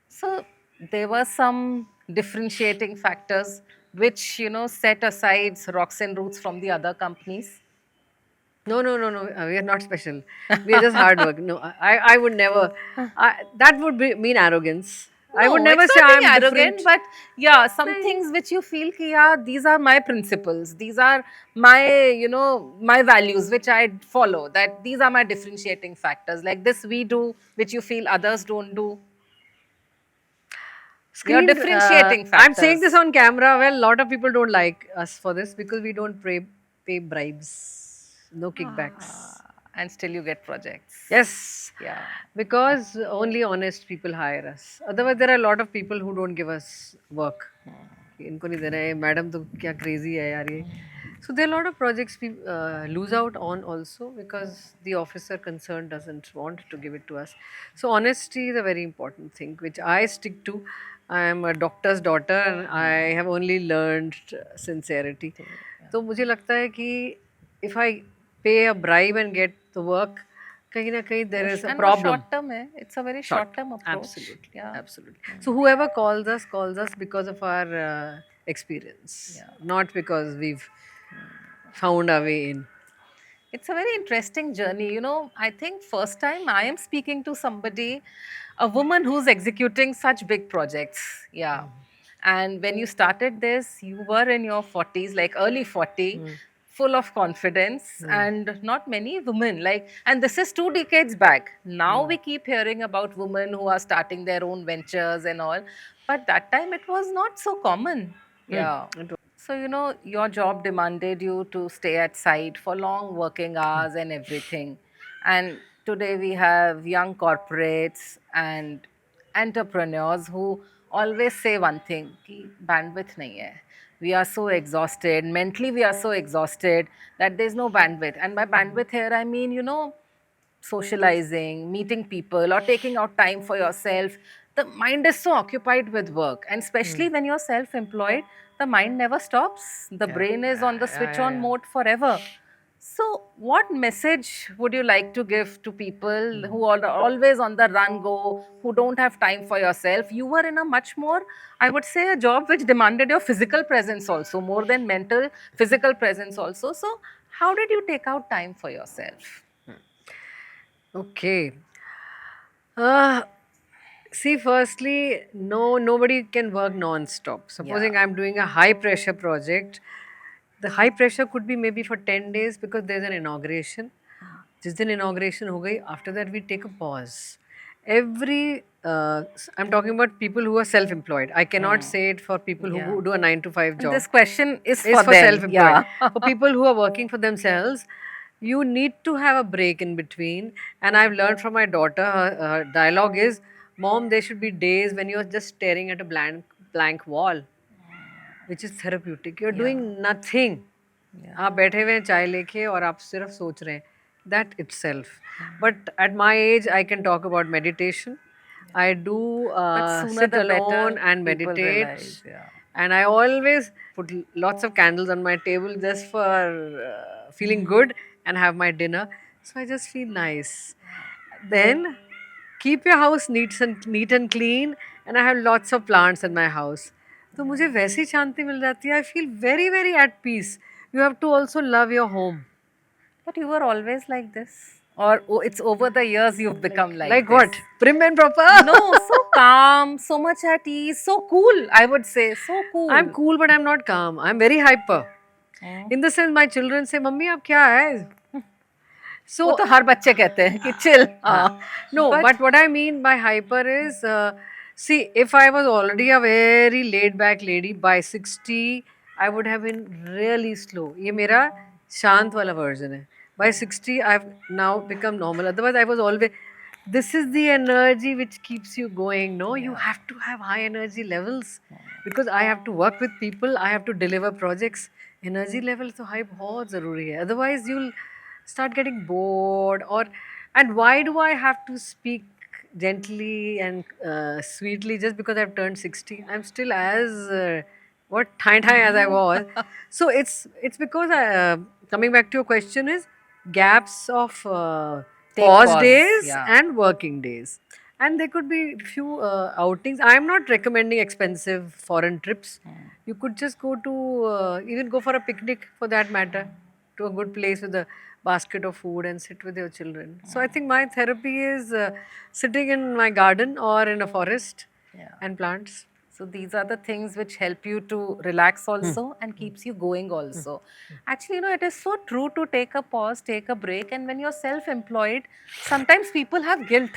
[SPEAKER 1] So there were some differentiating factors which, set aside Rocks and Roots from the other companies.
[SPEAKER 2] No. We are not special. We are just hard work. No, I would never. That would mean arrogance. I would
[SPEAKER 1] No,
[SPEAKER 2] never
[SPEAKER 1] it's
[SPEAKER 2] say
[SPEAKER 1] not
[SPEAKER 2] I'm
[SPEAKER 1] being arrogant,
[SPEAKER 2] different.
[SPEAKER 1] but yeah, some things which you feel ki, yeah, these are my principles, these are my, my values which I follow. That these are my differentiating factors. Like this we do, which you feel others don't do. Your differentiating
[SPEAKER 2] I'm saying this
[SPEAKER 1] factors.
[SPEAKER 2] on camera. Well, a lot of people don't like us for this because we don't pay bribes, no kickbacks.
[SPEAKER 1] And still you get projects.
[SPEAKER 2] Yes.
[SPEAKER 1] Yeah.
[SPEAKER 2] Because only honest people hire us. Otherwise, there are a lot of people who don't give us work. इनको नहीं दे रहे हैं, madam तो क्या crazy है यार ये. So there are a lot of projects we lose out on also because the officer concerned doesn't want to give it to us. So honesty is a very important thing which I stick to. I am a doctor's daughter and I have only learned sincerity. तो मुझे लगता है कि if I pay a bribe and get the work, कहीं ना कहीं there is a
[SPEAKER 1] And
[SPEAKER 2] problem.
[SPEAKER 1] short term, it's a very short term approach.
[SPEAKER 2] Absolutely.
[SPEAKER 1] Yeah.
[SPEAKER 2] Absolutely. So whoever calls us because of our experience, not because we've found our way in.
[SPEAKER 1] It's a very interesting journey. I think first time I am speaking to somebody, a woman who's executing such big projects. Yeah. And when you started this, you were in your 40s, like early 40. full of confidence, and not many women like, and this is 2 decades back. Now we keep hearing about women who are starting their own ventures and all, but that time it was not so common. Yeah. So, your job demanded you to stay at site for long working hours and everything. And today we have young corporates and entrepreneurs who always say one thing, कि bandwidth nahi hai. We are so exhausted, mentally we are so exhausted that there's no bandwidth. And by bandwidth here, I mean, socializing, meeting people, or taking out time for yourself. The mind is so occupied with work, and especially when you're self employed, the mind never stops. The brain is on the switch on mode forever. So, what message would you like to give to people who are always on the run go, who don't have time for yourself? You were in a much more, I would say, a job which demanded your physical presence also, more than mental, physical presence also. So, how did you take out time for yourself?
[SPEAKER 2] Okay. Uh, See, firstly, nobody can work non-stop. Supposing I'm doing a high pressure project, the high pressure could be maybe for 10 days because there's an inauguration. जिस दिन inauguration हो गई, after that we take a pause. I'm talking about people who are self-employed. I cannot say it for people who do a 9 to 5
[SPEAKER 1] And
[SPEAKER 2] job.
[SPEAKER 1] this question is
[SPEAKER 2] Is
[SPEAKER 1] for
[SPEAKER 2] for
[SPEAKER 1] them.
[SPEAKER 2] self-employed.
[SPEAKER 1] Yeah.
[SPEAKER 2] For people who are working for themselves, you need to have a break in between. And I've learned from my daughter, her dialogue is, Mom, there should be days when you're just staring at a blank wall, which is therapeutic. You're doing nothing. आप बैठे हुए हैं चाय लेके और आप सिर्फ सोच रहे हैं. That itself. But at my age, I can talk about meditation. I do
[SPEAKER 1] Sooner
[SPEAKER 2] sit
[SPEAKER 1] the better,
[SPEAKER 2] alone and
[SPEAKER 1] people
[SPEAKER 2] meditate.
[SPEAKER 1] realize, yeah.
[SPEAKER 2] And I always put lots of candles on my table just for feeling good and have my dinner. So I just feel nice. Then keep your house neat and clean. And I have lots of plants in my house. तो मुझे वैसी शांति मिल जाती है. I feel very very at peace. You have to also love your home.
[SPEAKER 1] But you were always like this? Or it's over the years you've become like
[SPEAKER 2] Like
[SPEAKER 1] this?
[SPEAKER 2] what? Prim and proper?
[SPEAKER 1] No, so calm, so much at ease, so cool, I would say. So cool.
[SPEAKER 2] I'm cool, but I'm not calm. I'm very hyper. In the sense, my children say, "Mummy, आप क्या है?" So
[SPEAKER 1] वो तो हर बच्चे कहते हैं कि chill.
[SPEAKER 2] no, but what I mean by hyper is, see, if I was already a very laid back lady by 60, I would have been really slow. ये मेरा शांत वाला version है. By 60, I've now become normal. Otherwise, I was always. This is the energy which keeps you going. No, you have to have high energy levels because I have to work with people. I have to deliver projects. Energy level तो high बहुत ज़रूरी है. Otherwise, you'll start getting bored. And why do I have to speak gently and sweetly just because I've turned 60? I'm still as what thai as I was. So it's because coming back to your question is gaps of
[SPEAKER 1] Take
[SPEAKER 2] pause
[SPEAKER 1] pause,
[SPEAKER 2] days
[SPEAKER 1] yeah.
[SPEAKER 2] and working days. And there could be few outings. I'm not recommending expensive foreign trips. You could just go to even go for a picnic for that matter, to a good place with a basket of food and sit with your children. So I think my therapy is sitting in my garden or in a forest and plants.
[SPEAKER 1] So these are the things which help you to relax also and keeps you going also. Actually, it is so true to take a pause, take a break, and when you're self-employed, sometimes people have guilt.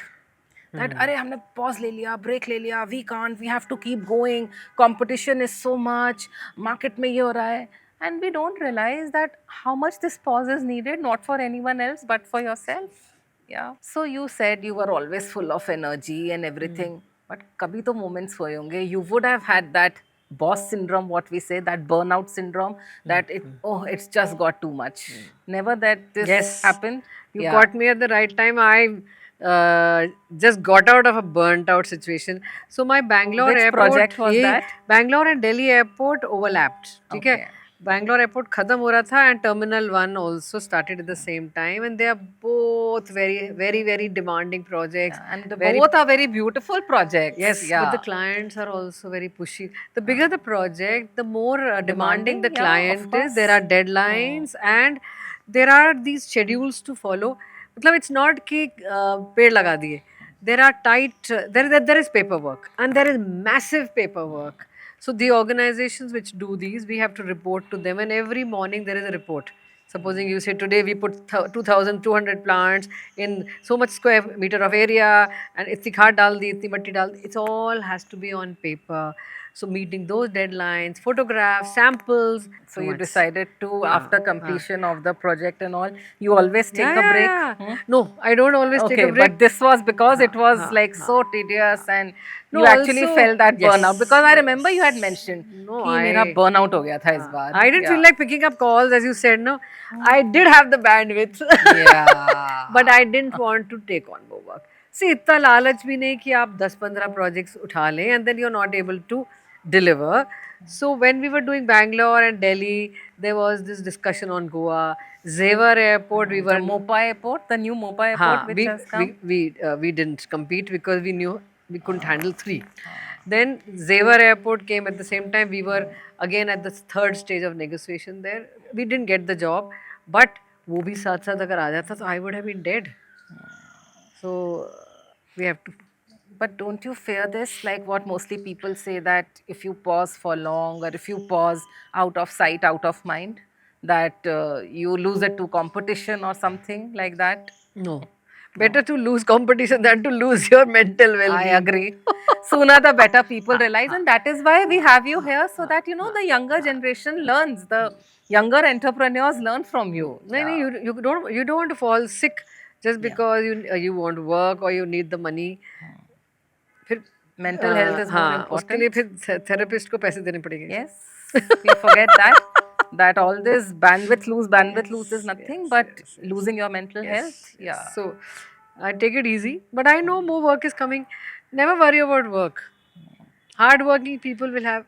[SPEAKER 1] That अरे हमने pause ले लिया, break ले लिया, we can't, we have to keep going. Competition is so much, market में ये हो रहा है, and we don't realize that how much this pause is needed, not for anyone else but for yourself. Yeah. So you said you were always full of energy and everything, but kabhi to moments हुए होंगे. You would have had that boss syndrome, what we say, that burnout syndrome, that it's just got too much. Never that this
[SPEAKER 2] Yes.
[SPEAKER 1] happened.
[SPEAKER 2] You
[SPEAKER 1] Yeah.
[SPEAKER 2] caught me at the right time. I just got out of a burnt out situation. So my Bangalore
[SPEAKER 1] Which
[SPEAKER 2] airport
[SPEAKER 1] project was that?
[SPEAKER 2] Bangalore and Delhi airport overlapped. ठीक है?
[SPEAKER 1] Okay.
[SPEAKER 2] Bangalore airport खत्म हो रहा था and Terminal 1 also started at the same time, and they are both very very very demanding projects.
[SPEAKER 1] And
[SPEAKER 2] very
[SPEAKER 1] both are very beautiful projects.
[SPEAKER 2] Yes,
[SPEAKER 1] yeah.
[SPEAKER 2] but the clients are also very pushy. The bigger the project, the more demanding the
[SPEAKER 1] Demanding, yeah,
[SPEAKER 2] client
[SPEAKER 1] of
[SPEAKER 2] is.
[SPEAKER 1] course.
[SPEAKER 2] There are deadlines and there are these schedules to follow. मतलब it's not कि पेड़ लगा दिए. There are there is paperwork and there is massive paperwork. So the organizations which do these, we have to report to them, and every morning there is a report. Supposing you say today we put 2,200 plants in so much square meter of area and itni खाद डाल दी itni मट्टी डाल दी, it's all has to be on paper. So meeting those deadlines, photographs, samples,
[SPEAKER 1] So
[SPEAKER 2] too
[SPEAKER 1] you
[SPEAKER 2] much.
[SPEAKER 1] decided to, after completion of the project and all, you always
[SPEAKER 2] Yeah,
[SPEAKER 1] take a break?
[SPEAKER 2] yeah,
[SPEAKER 1] Hmm?
[SPEAKER 2] yeah. No, I don't always take a
[SPEAKER 1] Okay,
[SPEAKER 2] break.
[SPEAKER 1] but this was because it was
[SPEAKER 2] हाँ,
[SPEAKER 1] like
[SPEAKER 2] हाँ.
[SPEAKER 1] so tedious and you
[SPEAKER 2] No,
[SPEAKER 1] actually
[SPEAKER 2] also,
[SPEAKER 1] felt that burnout,
[SPEAKER 2] yes,
[SPEAKER 1] because I remember you had
[SPEAKER 2] yes.
[SPEAKER 1] mentioned
[SPEAKER 2] No,
[SPEAKER 1] कि मेरा burnout हो गया था इस बार.
[SPEAKER 2] I didn't feel
[SPEAKER 1] Yeah.
[SPEAKER 2] like picking up calls, as you said. No, I did have the bandwidth, but I
[SPEAKER 1] Yeah.
[SPEAKER 2] didn't want to take on more work. See, इतना लालच भी नहीं कि आप 10-15 projects उठा लें and then you're not able to deliver. So when we were doing Bangalore and Delhi, there was this discussion on Goa, Zevar Airport. We
[SPEAKER 1] The
[SPEAKER 2] were
[SPEAKER 1] Mopa airport, the new Mopa airport
[SPEAKER 2] हाँ,
[SPEAKER 1] which has come.
[SPEAKER 2] we didn't compete because we knew we couldn't handle three. Then Zevar Airport came at the same time. We were again at the third stage of negotiation there. We didn't get the job, but वो भी साथ साथ अगर आ जाता तो I would have been dead. So we have to.
[SPEAKER 1] But don't you fear this? Like what mostly people say, that if you pause for long or if you pause out of sight, out of mind, that you lose it to competition or something like that?
[SPEAKER 2] No. Better to lose competition than to lose your mental well-being.
[SPEAKER 1] I agree. Sooner the better, people realize, and that is why we have you here, so that you know the younger generation learns, the younger entrepreneurs learn from you.
[SPEAKER 2] No, no, you don't want to fall sick just because you want to work or you need the money. फिर
[SPEAKER 1] Mental health is more
[SPEAKER 2] हाँ उसके लिए
[SPEAKER 1] important.
[SPEAKER 2] फिर therapist को पैसे देने पड़ेंगे.
[SPEAKER 1] Yes, we forget that all this bandwidth lose is nothing but losing your mental health. Yeah.
[SPEAKER 2] So I take it easy, but I know more work is coming. Never worry about work. Hardworking people will have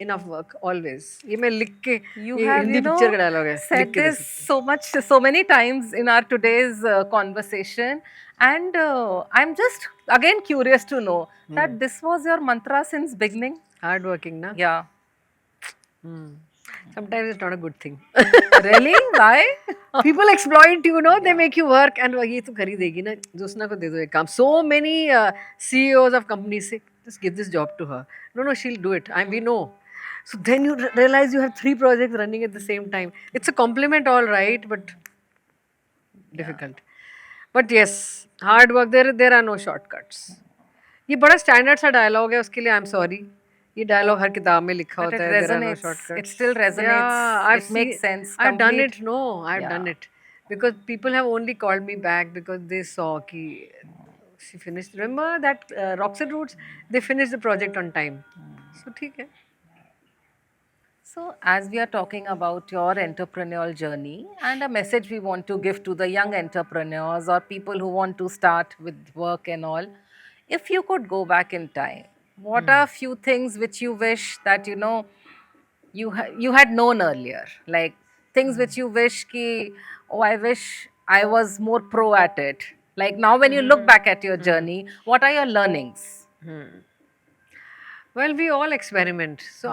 [SPEAKER 2] enough work always. ये मैं लिख के
[SPEAKER 1] You
[SPEAKER 2] ये
[SPEAKER 1] have,
[SPEAKER 2] Hindi picture का dialogue है, लिख
[SPEAKER 1] said
[SPEAKER 2] के दे
[SPEAKER 1] this
[SPEAKER 2] सकती
[SPEAKER 1] so many times in our today's conversation, and I'm just again curious to know that this was your mantra since beginning.
[SPEAKER 2] हूँ. Hardworking ना.
[SPEAKER 1] Yeah.
[SPEAKER 2] Sometimes it's not a good thing.
[SPEAKER 1] Really? Why?
[SPEAKER 2] People exploit you, know, they make you work and ये तो कर ही देगी ना, दूसरा को दे दो एक काम. So many CEOs of companies say, just give this job to her. No, she'll do it. We know. So then you realize you have 3 projects running at the same time. It's a compliment, all right, but difficult. But yes, hard work. There are no shortcuts. ये बड़ा standard सा dialogue है, उसके लिए I am sorry. ये dialogue हर किताब में लिखा
[SPEAKER 1] But
[SPEAKER 2] होता
[SPEAKER 1] it
[SPEAKER 2] है. There are no
[SPEAKER 1] resonates.
[SPEAKER 2] shortcuts.
[SPEAKER 1] It still resonates.
[SPEAKER 2] Yeah,
[SPEAKER 1] It makes sense.
[SPEAKER 2] I've done
[SPEAKER 1] Complete.
[SPEAKER 2] it. No, I've
[SPEAKER 1] Yeah.
[SPEAKER 2] done it because people have only called me back because they saw कि she finished. Remember that Roxette Roots? They finished the project on time. So ठीक है.
[SPEAKER 1] So, as we are talking about your entrepreneurial journey and a message we want to give to the young entrepreneurs or people who want to start with work and all, if you could go back in time, what are a few things which you wish that you had known earlier, like things which you wish ki, oh, I wish I was more pro at it. Like now, when you look back at your journey, what are your learnings?
[SPEAKER 2] Well, we all experiment. So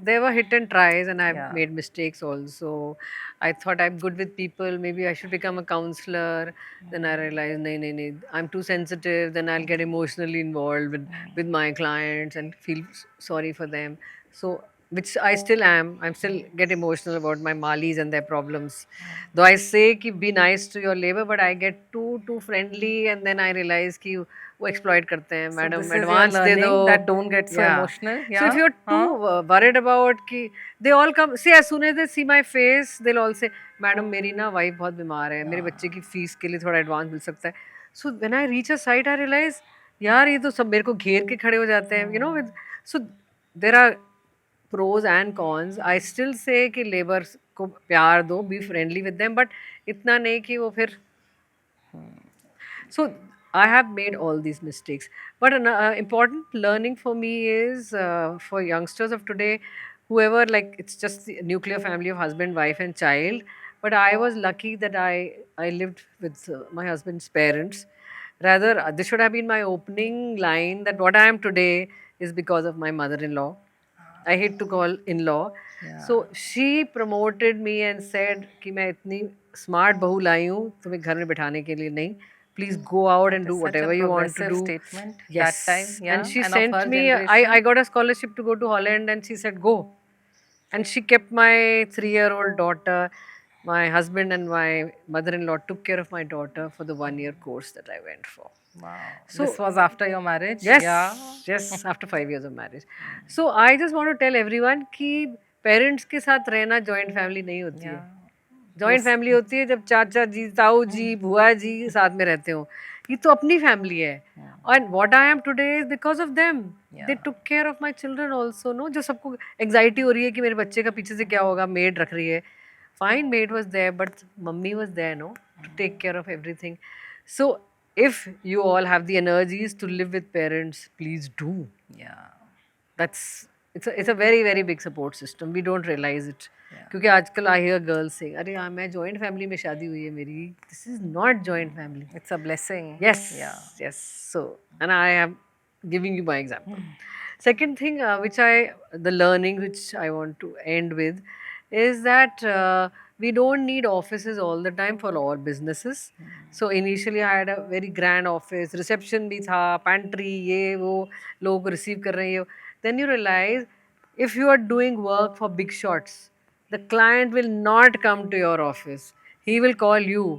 [SPEAKER 2] there were hit and tries, and I've made mistakes also. I thought I'm good with people. Maybe I should become a counselor. Then I realized, no, I'm too sensitive. Then I'll get emotionally involved with my clients and feel sorry for them. So, which I still am. I'm still get emotional about my malis and their problems. Though I say ki be nice to your labor, but I get too friendly, and then I realize कि वो exploit करते हैं.
[SPEAKER 1] So
[SPEAKER 2] Madam,
[SPEAKER 1] this is your
[SPEAKER 2] advance they
[SPEAKER 1] learning,
[SPEAKER 2] दो.
[SPEAKER 1] that don't get so emotional.
[SPEAKER 2] So
[SPEAKER 1] Yeah.
[SPEAKER 2] if you're too worried about कि they all come, see, as soon as they see my face, they'll all say, Madam, मेरी ना wife बहुत बीमार है, मेरे बच्चे की फीस के लिए थोड़ा एडवांस मिल सकता है. So when I reach a site, I realize, यार ये तो सब मेरे को घेर के खड़े हो जाते हैं, you know. So there are pros and cons. I still say कि labor को प्यार दो, be friendly with them, but इतना नहीं कि वो फिर. So I have made all these mistakes. But an important learning for me is for youngsters of today, whoever, like, it's just the nuclear family of husband, wife, and child. But I was lucky that I lived with my husband's parents. Rather, this should have been my opening line, that what I am today is because of my mother-in-law. I hate to call in-law. So she promoted me and said कि मैं इतनी smart बहू लाई हूँ तुम्हें घर में बिठाने के लिए नहीं. Please go out and do
[SPEAKER 1] Such a
[SPEAKER 2] whatever you want to
[SPEAKER 1] progressive
[SPEAKER 2] do.
[SPEAKER 1] statement
[SPEAKER 2] Yes.
[SPEAKER 1] that time. Yeah.
[SPEAKER 2] And she
[SPEAKER 1] of
[SPEAKER 2] sent
[SPEAKER 1] her
[SPEAKER 2] me.
[SPEAKER 1] generation.
[SPEAKER 2] I got a scholarship to go to Holland, and she said go. And she kept my 3-year-old daughter. my husband and my mother-in-law took care of my daughter for the 1 year course that I went for.
[SPEAKER 1] Wow.
[SPEAKER 2] So
[SPEAKER 1] This was after your marriage?
[SPEAKER 2] yes,
[SPEAKER 1] Yeah.
[SPEAKER 2] yes, after 5 years of marriage. So I just want to tell everyone कि parents के साथ रहना joint family नहीं होती है. Joint family होती है जब चाचा जी, ताऊ जी, बुआ जी साथ में रहते हो. ये तो अपनी फैमिली है. And what I am today is because of them. They took care of my children also. No, जो सबको एंजाइटी हो रही है कि मेरे बच्चे का पीछे से क्या होगा, मेड रख रही है. Fine, maid was there but mummy was there, no, to take care of everything. So if you all have the energies to live with parents, please do.
[SPEAKER 1] Yeah.
[SPEAKER 2] That's it's a very very big support system. We don't realize it. क्योंकि आजकल I hear girls saying, अरे हाँ मैं joint family में शादी हुई है मेरी. This is not joint family.
[SPEAKER 1] It's a blessing.
[SPEAKER 2] Yes.
[SPEAKER 1] Yeah.
[SPEAKER 2] Yes. So, and I am giving you my example. Second thing, the learning which I want to end with is that we don't need offices all the time for our businesses. So initially I had a very grand office, reception भी था, pantry, ये वो, लोगों को receive कर रहे हैं. Then you realize if you are doing work for big shots, the client will not come to your office. He will call you.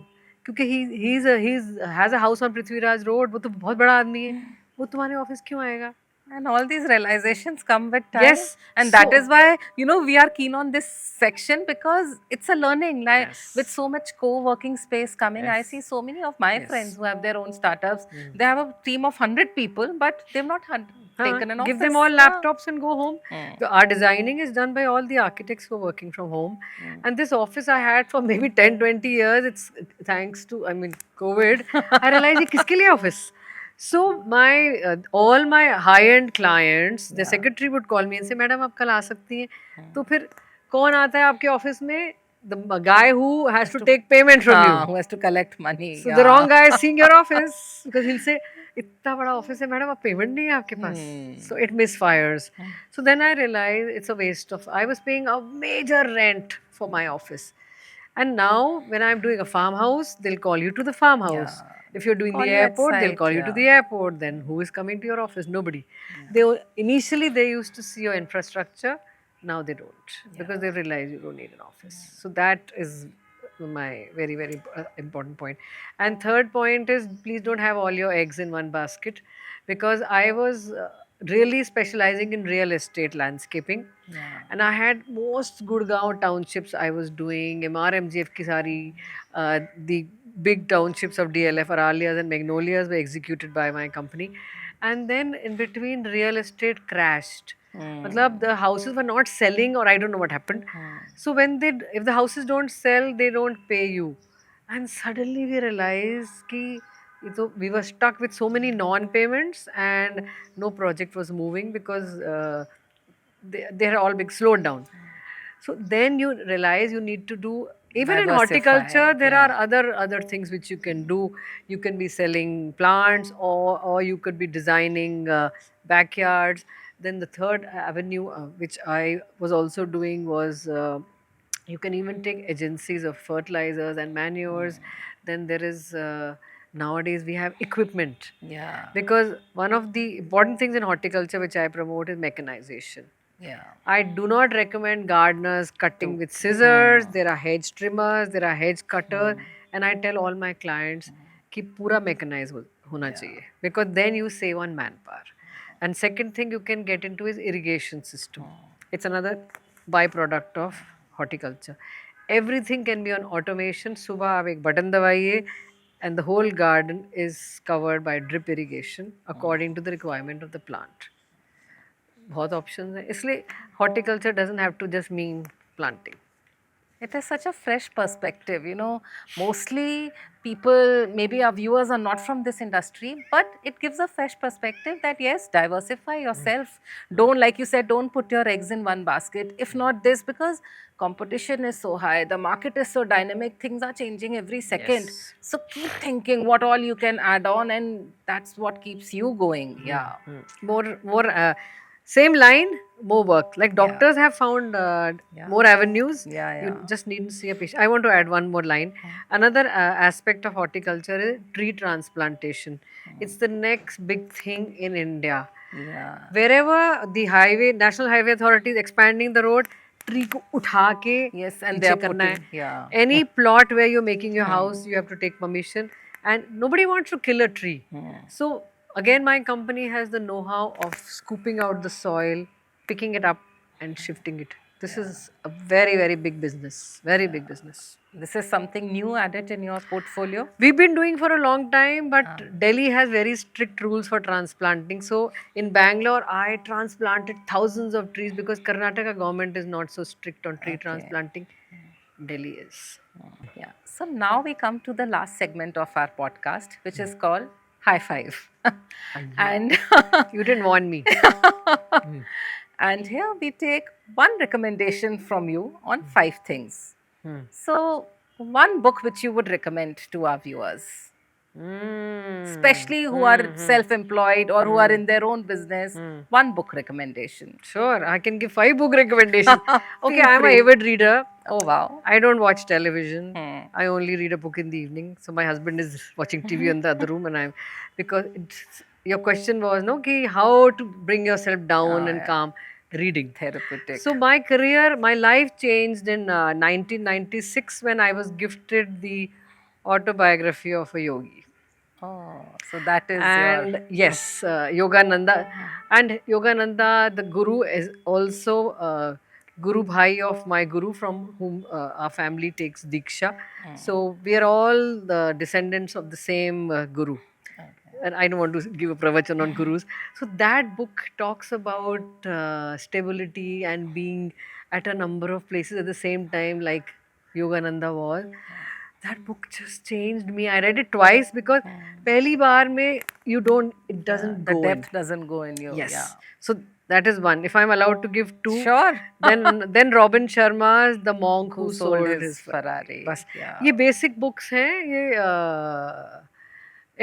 [SPEAKER 2] क्योंकि he's has a house on Prithviraj road. वो तो बहुत बड़ा आदमी है. वो तुम्हारे ऑफिस क्यों आएगा?
[SPEAKER 1] And all these realizations come with time.
[SPEAKER 2] Yes.
[SPEAKER 1] And that
[SPEAKER 2] So-
[SPEAKER 1] is why, we are keen on this section because it's a learning. Like
[SPEAKER 2] Yes.
[SPEAKER 1] with so much co-working space coming, I
[SPEAKER 2] Yes.
[SPEAKER 1] see so many of my friends who have their own startups. They have a team of 100 people, but they've not taken an office.
[SPEAKER 2] Give them all
[SPEAKER 1] Yeah.
[SPEAKER 2] laptops and go home. Our designing is done by all the architects who are working from home. And this office I had for maybe 10, 20 years. It's thanks to, COVID. I realized ये किसके लिए office? So my all my high-end clients, the secretary would call me and say, "Madam, आप कल आ सकती हैं?" तो फिर कौन आता है आपके ऑफिस में? The guy who has to take payment from you.
[SPEAKER 1] Who has to collect money.
[SPEAKER 2] So the wrong guy is seeing your office because he'll say, इतना बड़ा ऑफिस है मैडम, आप पेमेंट नहीं है आपके पास. So it misfires. So then I realized it's a waste of. I was paying a major rent for my office, and now when I'm doing a farmhouse, they'll call you to the farmhouse. If you're doing
[SPEAKER 1] Call
[SPEAKER 2] the
[SPEAKER 1] you at
[SPEAKER 2] airport, they'll
[SPEAKER 1] site,
[SPEAKER 2] call you to the airport. Then who is coming to your office? Nobody. Initially they used to see your infrastructure. Now they don't because they realize you don't need an office. So that is my very very important point. And third point is, please don't have all your eggs in one basket, because I was really specializing in real estate landscaping. And I had most Gurgaon townships I was doing, MRMGF ki sari, the big townships of DLF, Aralias and Magnolias were executed by my company. And then in between, real estate crashed. Matlab, the houses were not selling, or I don't know what happened. So if the houses don't sell, they don't pay you. And suddenly we realized कि we were stuck with so many non-payments and no project was moving because they had all big slowed down. So then you realize you need to do, even in
[SPEAKER 1] Diversify,
[SPEAKER 2] horticulture, there are other things which you can do. You can be selling plants, or you could be designing backyards. Then the third avenue, which I was also doing, was you can even take agencies of fertilizers and manures. Then there is nowadays we have equipment.
[SPEAKER 1] Yeah.
[SPEAKER 2] Because one of the important things in horticulture which I promote is mechanization.
[SPEAKER 1] Yeah.
[SPEAKER 2] I do not recommend gardeners cutting with scissors. There are hedge trimmers, there are hedge cutters, and I tell all my clients कि पूरा mechanized होना चाहिए, because then you save on manpower. And second thing you can get into is irrigation system. It's another byproduct of horticulture. Everything can be on automation. सुबह आप एक button दबाइए and the whole garden is covered by drip irrigation according to the requirement of the plant. बहुत options हैं, इसलिए horticulture doesn't have to just mean planting.
[SPEAKER 1] It is such a fresh perspective, Mostly people, maybe our viewers are not from this industry, but it gives a fresh perspective that yes, diversify yourself. Don't, like you said, don't put your eggs in one basket. If not this, because competition is so high, the market is so dynamic, things are changing every second.
[SPEAKER 2] Yes.
[SPEAKER 1] So keep thinking what all you can add on, and that's what keeps you going. Yeah.
[SPEAKER 2] More same line, more work. Like doctors have found more avenues.
[SPEAKER 1] Yeah.
[SPEAKER 2] You just need to see a patient. I want to add one more line. Another aspect of horticulture is tree transplantation. It's the next big thing in India.
[SPEAKER 1] Yeah.
[SPEAKER 2] Wherever the national highway authority is expanding the road, tree को उठा के
[SPEAKER 1] Yes, and they
[SPEAKER 2] नीचे
[SPEAKER 1] are
[SPEAKER 2] करना है.
[SPEAKER 1] putting, yeah.
[SPEAKER 2] Any plot where you're making your house, you have to take permission, and nobody wants to kill a tree. So again, my company has the know-how of scooping out the soil, picking it up, and shifting it. This is a very, very big business. Very big business.
[SPEAKER 1] This is something new added in your portfolio?
[SPEAKER 2] We've been doing for a long time, but Delhi has very strict rules for transplanting. So in Bangalore, I transplanted thousands of trees because Karnataka government is not so strict on tree transplanting. Delhi is.
[SPEAKER 1] Yeah. So now we come to the last segment of our podcast, which is called High Five. And
[SPEAKER 2] You didn't want me.
[SPEAKER 1] and here we take one recommendation from you on 5 things. So one book which you would recommend to our viewers, especially who are self-employed or who are in their own business, one book recommendation.
[SPEAKER 2] Sure, I can give 5 book recommendations. Okay,
[SPEAKER 1] Feel
[SPEAKER 2] I'm an
[SPEAKER 1] free.
[SPEAKER 2] avid reader.
[SPEAKER 1] Oh wow.
[SPEAKER 2] I don't watch television. I only read a book in the evening. So my husband is watching TV in the other room, and I'm because your question was no, ki how to bring yourself down and calm. Reading.
[SPEAKER 1] Therapeutic.
[SPEAKER 2] So my career, my life changed in 1996 when I was gifted the autobiography of a yogi.
[SPEAKER 1] Oh, so that is
[SPEAKER 2] And yes, Yogananda. And Yogananda, the guru, is also Guru Bhai of my guru from whom our family takes Diksha. So we are all the descendants of the same guru. And I don't want to give a pravachan on gurus. So that book talks about stability and being at a number of places at the same time, like Yogananda was. That book just changed me. I read it twice because pehli baar mein it doesn't
[SPEAKER 1] the
[SPEAKER 2] go
[SPEAKER 1] depth
[SPEAKER 2] in.
[SPEAKER 1] doesn't go in you.
[SPEAKER 2] Yes.
[SPEAKER 1] Yeah.
[SPEAKER 2] So that is one. If I'm allowed to give 2,
[SPEAKER 1] Sure.
[SPEAKER 2] then Robin Sharma's The Monk Who Sold His
[SPEAKER 1] Ferrari.
[SPEAKER 2] बस
[SPEAKER 1] Yeah.
[SPEAKER 2] ये basic books हैं ये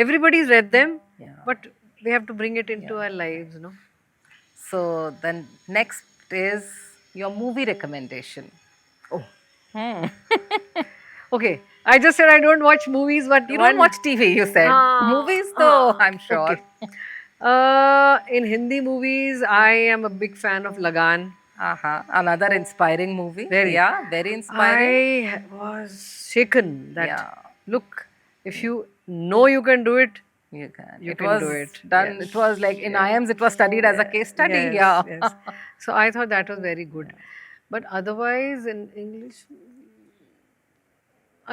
[SPEAKER 2] everybody's read them, but we have to bring it into our lives, no?
[SPEAKER 1] So then next is your movie recommendation.
[SPEAKER 2] Oh. Okay, I just said I don't watch movies, but
[SPEAKER 1] You don't watch TV, you said. Movies though, I'm sure.
[SPEAKER 2] Okay. In Hindi movies, I am a big fan of Lagan.
[SPEAKER 1] Another inspiring movie.
[SPEAKER 2] Very.
[SPEAKER 1] Yeah, very inspiring.
[SPEAKER 2] I was shaken that
[SPEAKER 1] Yeah.
[SPEAKER 2] look, if you know you can do it,
[SPEAKER 1] You can.
[SPEAKER 2] You
[SPEAKER 1] it
[SPEAKER 2] can
[SPEAKER 1] was
[SPEAKER 2] do it.
[SPEAKER 1] done.
[SPEAKER 2] Yes.
[SPEAKER 1] It was like in IIMS. It was studied as a case study.
[SPEAKER 2] Yes,
[SPEAKER 1] Yeah.
[SPEAKER 2] yes. So I thought that was very good. But otherwise, in English,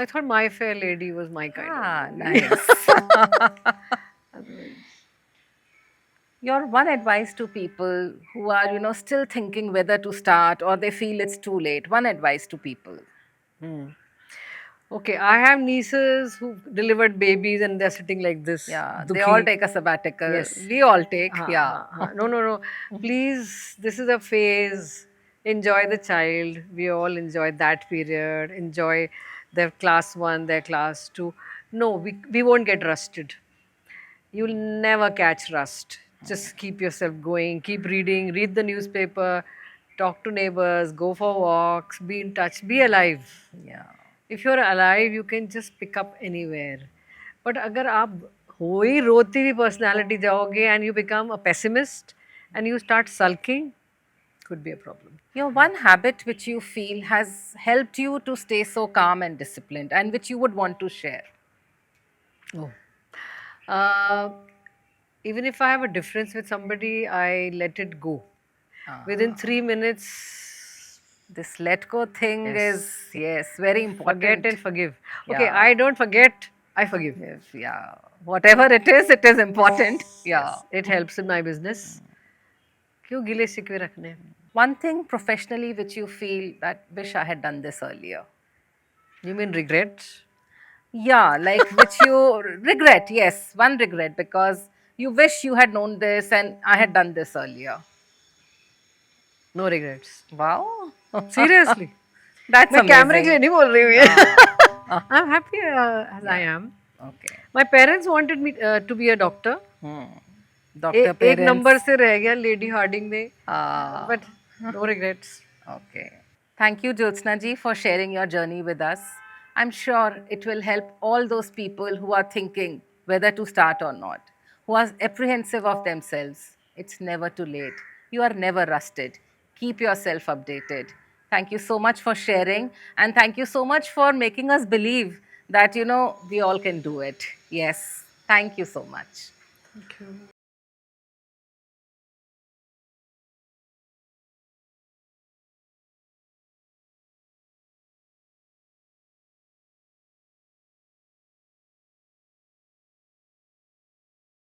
[SPEAKER 2] I thought My Fair Lady was my kind of movie.
[SPEAKER 1] Nice. Your one advice to people who are, still thinking whether to start or they feel it's too late. One advice to people.
[SPEAKER 2] Okay, I have nieces who delivered babies and they're sitting like this.
[SPEAKER 1] Yeah, they
[SPEAKER 2] dukhi.
[SPEAKER 1] all take a sabbatical.
[SPEAKER 2] Yes.
[SPEAKER 1] We all take. Yeah.
[SPEAKER 2] No. Please, this is a phase. Enjoy the child. We all enjoy that period. Enjoy their class 1, their class 2. No, we won't get rusted. You'll never catch rust. Just keep yourself going, keep reading, read the newspaper, talk to neighbors, go for walks, be in touch, be alive.
[SPEAKER 1] Yeah.
[SPEAKER 2] If you're alive, you can just pick up anywhere. But अगर आप हो ही रोती हुई personality जाओगे and you become a pessimist and you start sulking, could be a problem.
[SPEAKER 1] Your one habit which you feel has helped you to stay so calm and disciplined and which you would want to share.
[SPEAKER 2] Even if I have a difference with somebody, I let it go. Within 3 minutes,
[SPEAKER 1] This let go thing is, very important.
[SPEAKER 2] forget and forgive. Okay,
[SPEAKER 1] Yeah.
[SPEAKER 2] I don't forget, I forgive.
[SPEAKER 1] Yeah. Whatever it is important. Yeah.
[SPEAKER 2] It helps in my business. क्यों गिले शिकवे रखने हैं?
[SPEAKER 1] One thing professionally which you feel that wish I had done this earlier.
[SPEAKER 2] You mean regret?
[SPEAKER 1] Yeah, like which you regret. Yes, one regret because you wish you had known this and I had done this earlier.
[SPEAKER 2] No regrets.
[SPEAKER 1] Wow.
[SPEAKER 2] Seriously.
[SPEAKER 1] That's
[SPEAKER 2] मैं कैमरे
[SPEAKER 1] amazing.
[SPEAKER 2] के लिए नहीं बोल रही हूँ ये. I'm happy as I am.
[SPEAKER 1] Okay.
[SPEAKER 2] My parents wanted me to be a doctor.
[SPEAKER 1] Doctor
[SPEAKER 2] एक
[SPEAKER 1] parents.
[SPEAKER 2] नंबर से रह गया लेडी हार्डिंग में.
[SPEAKER 1] Ah,
[SPEAKER 2] But no regrets.
[SPEAKER 1] okay. Thank you, Jyotsna ji, for sharing your journey with us. I'm sure it will help all those people who are thinking whether to start or not, who are apprehensive of themselves. It's never too late. You are never rusted. Keep yourself updated. Thank you so much for sharing. And thank you so much for making us believe that, we all can do it. Yes. Thank you so much.
[SPEAKER 2] Thank you.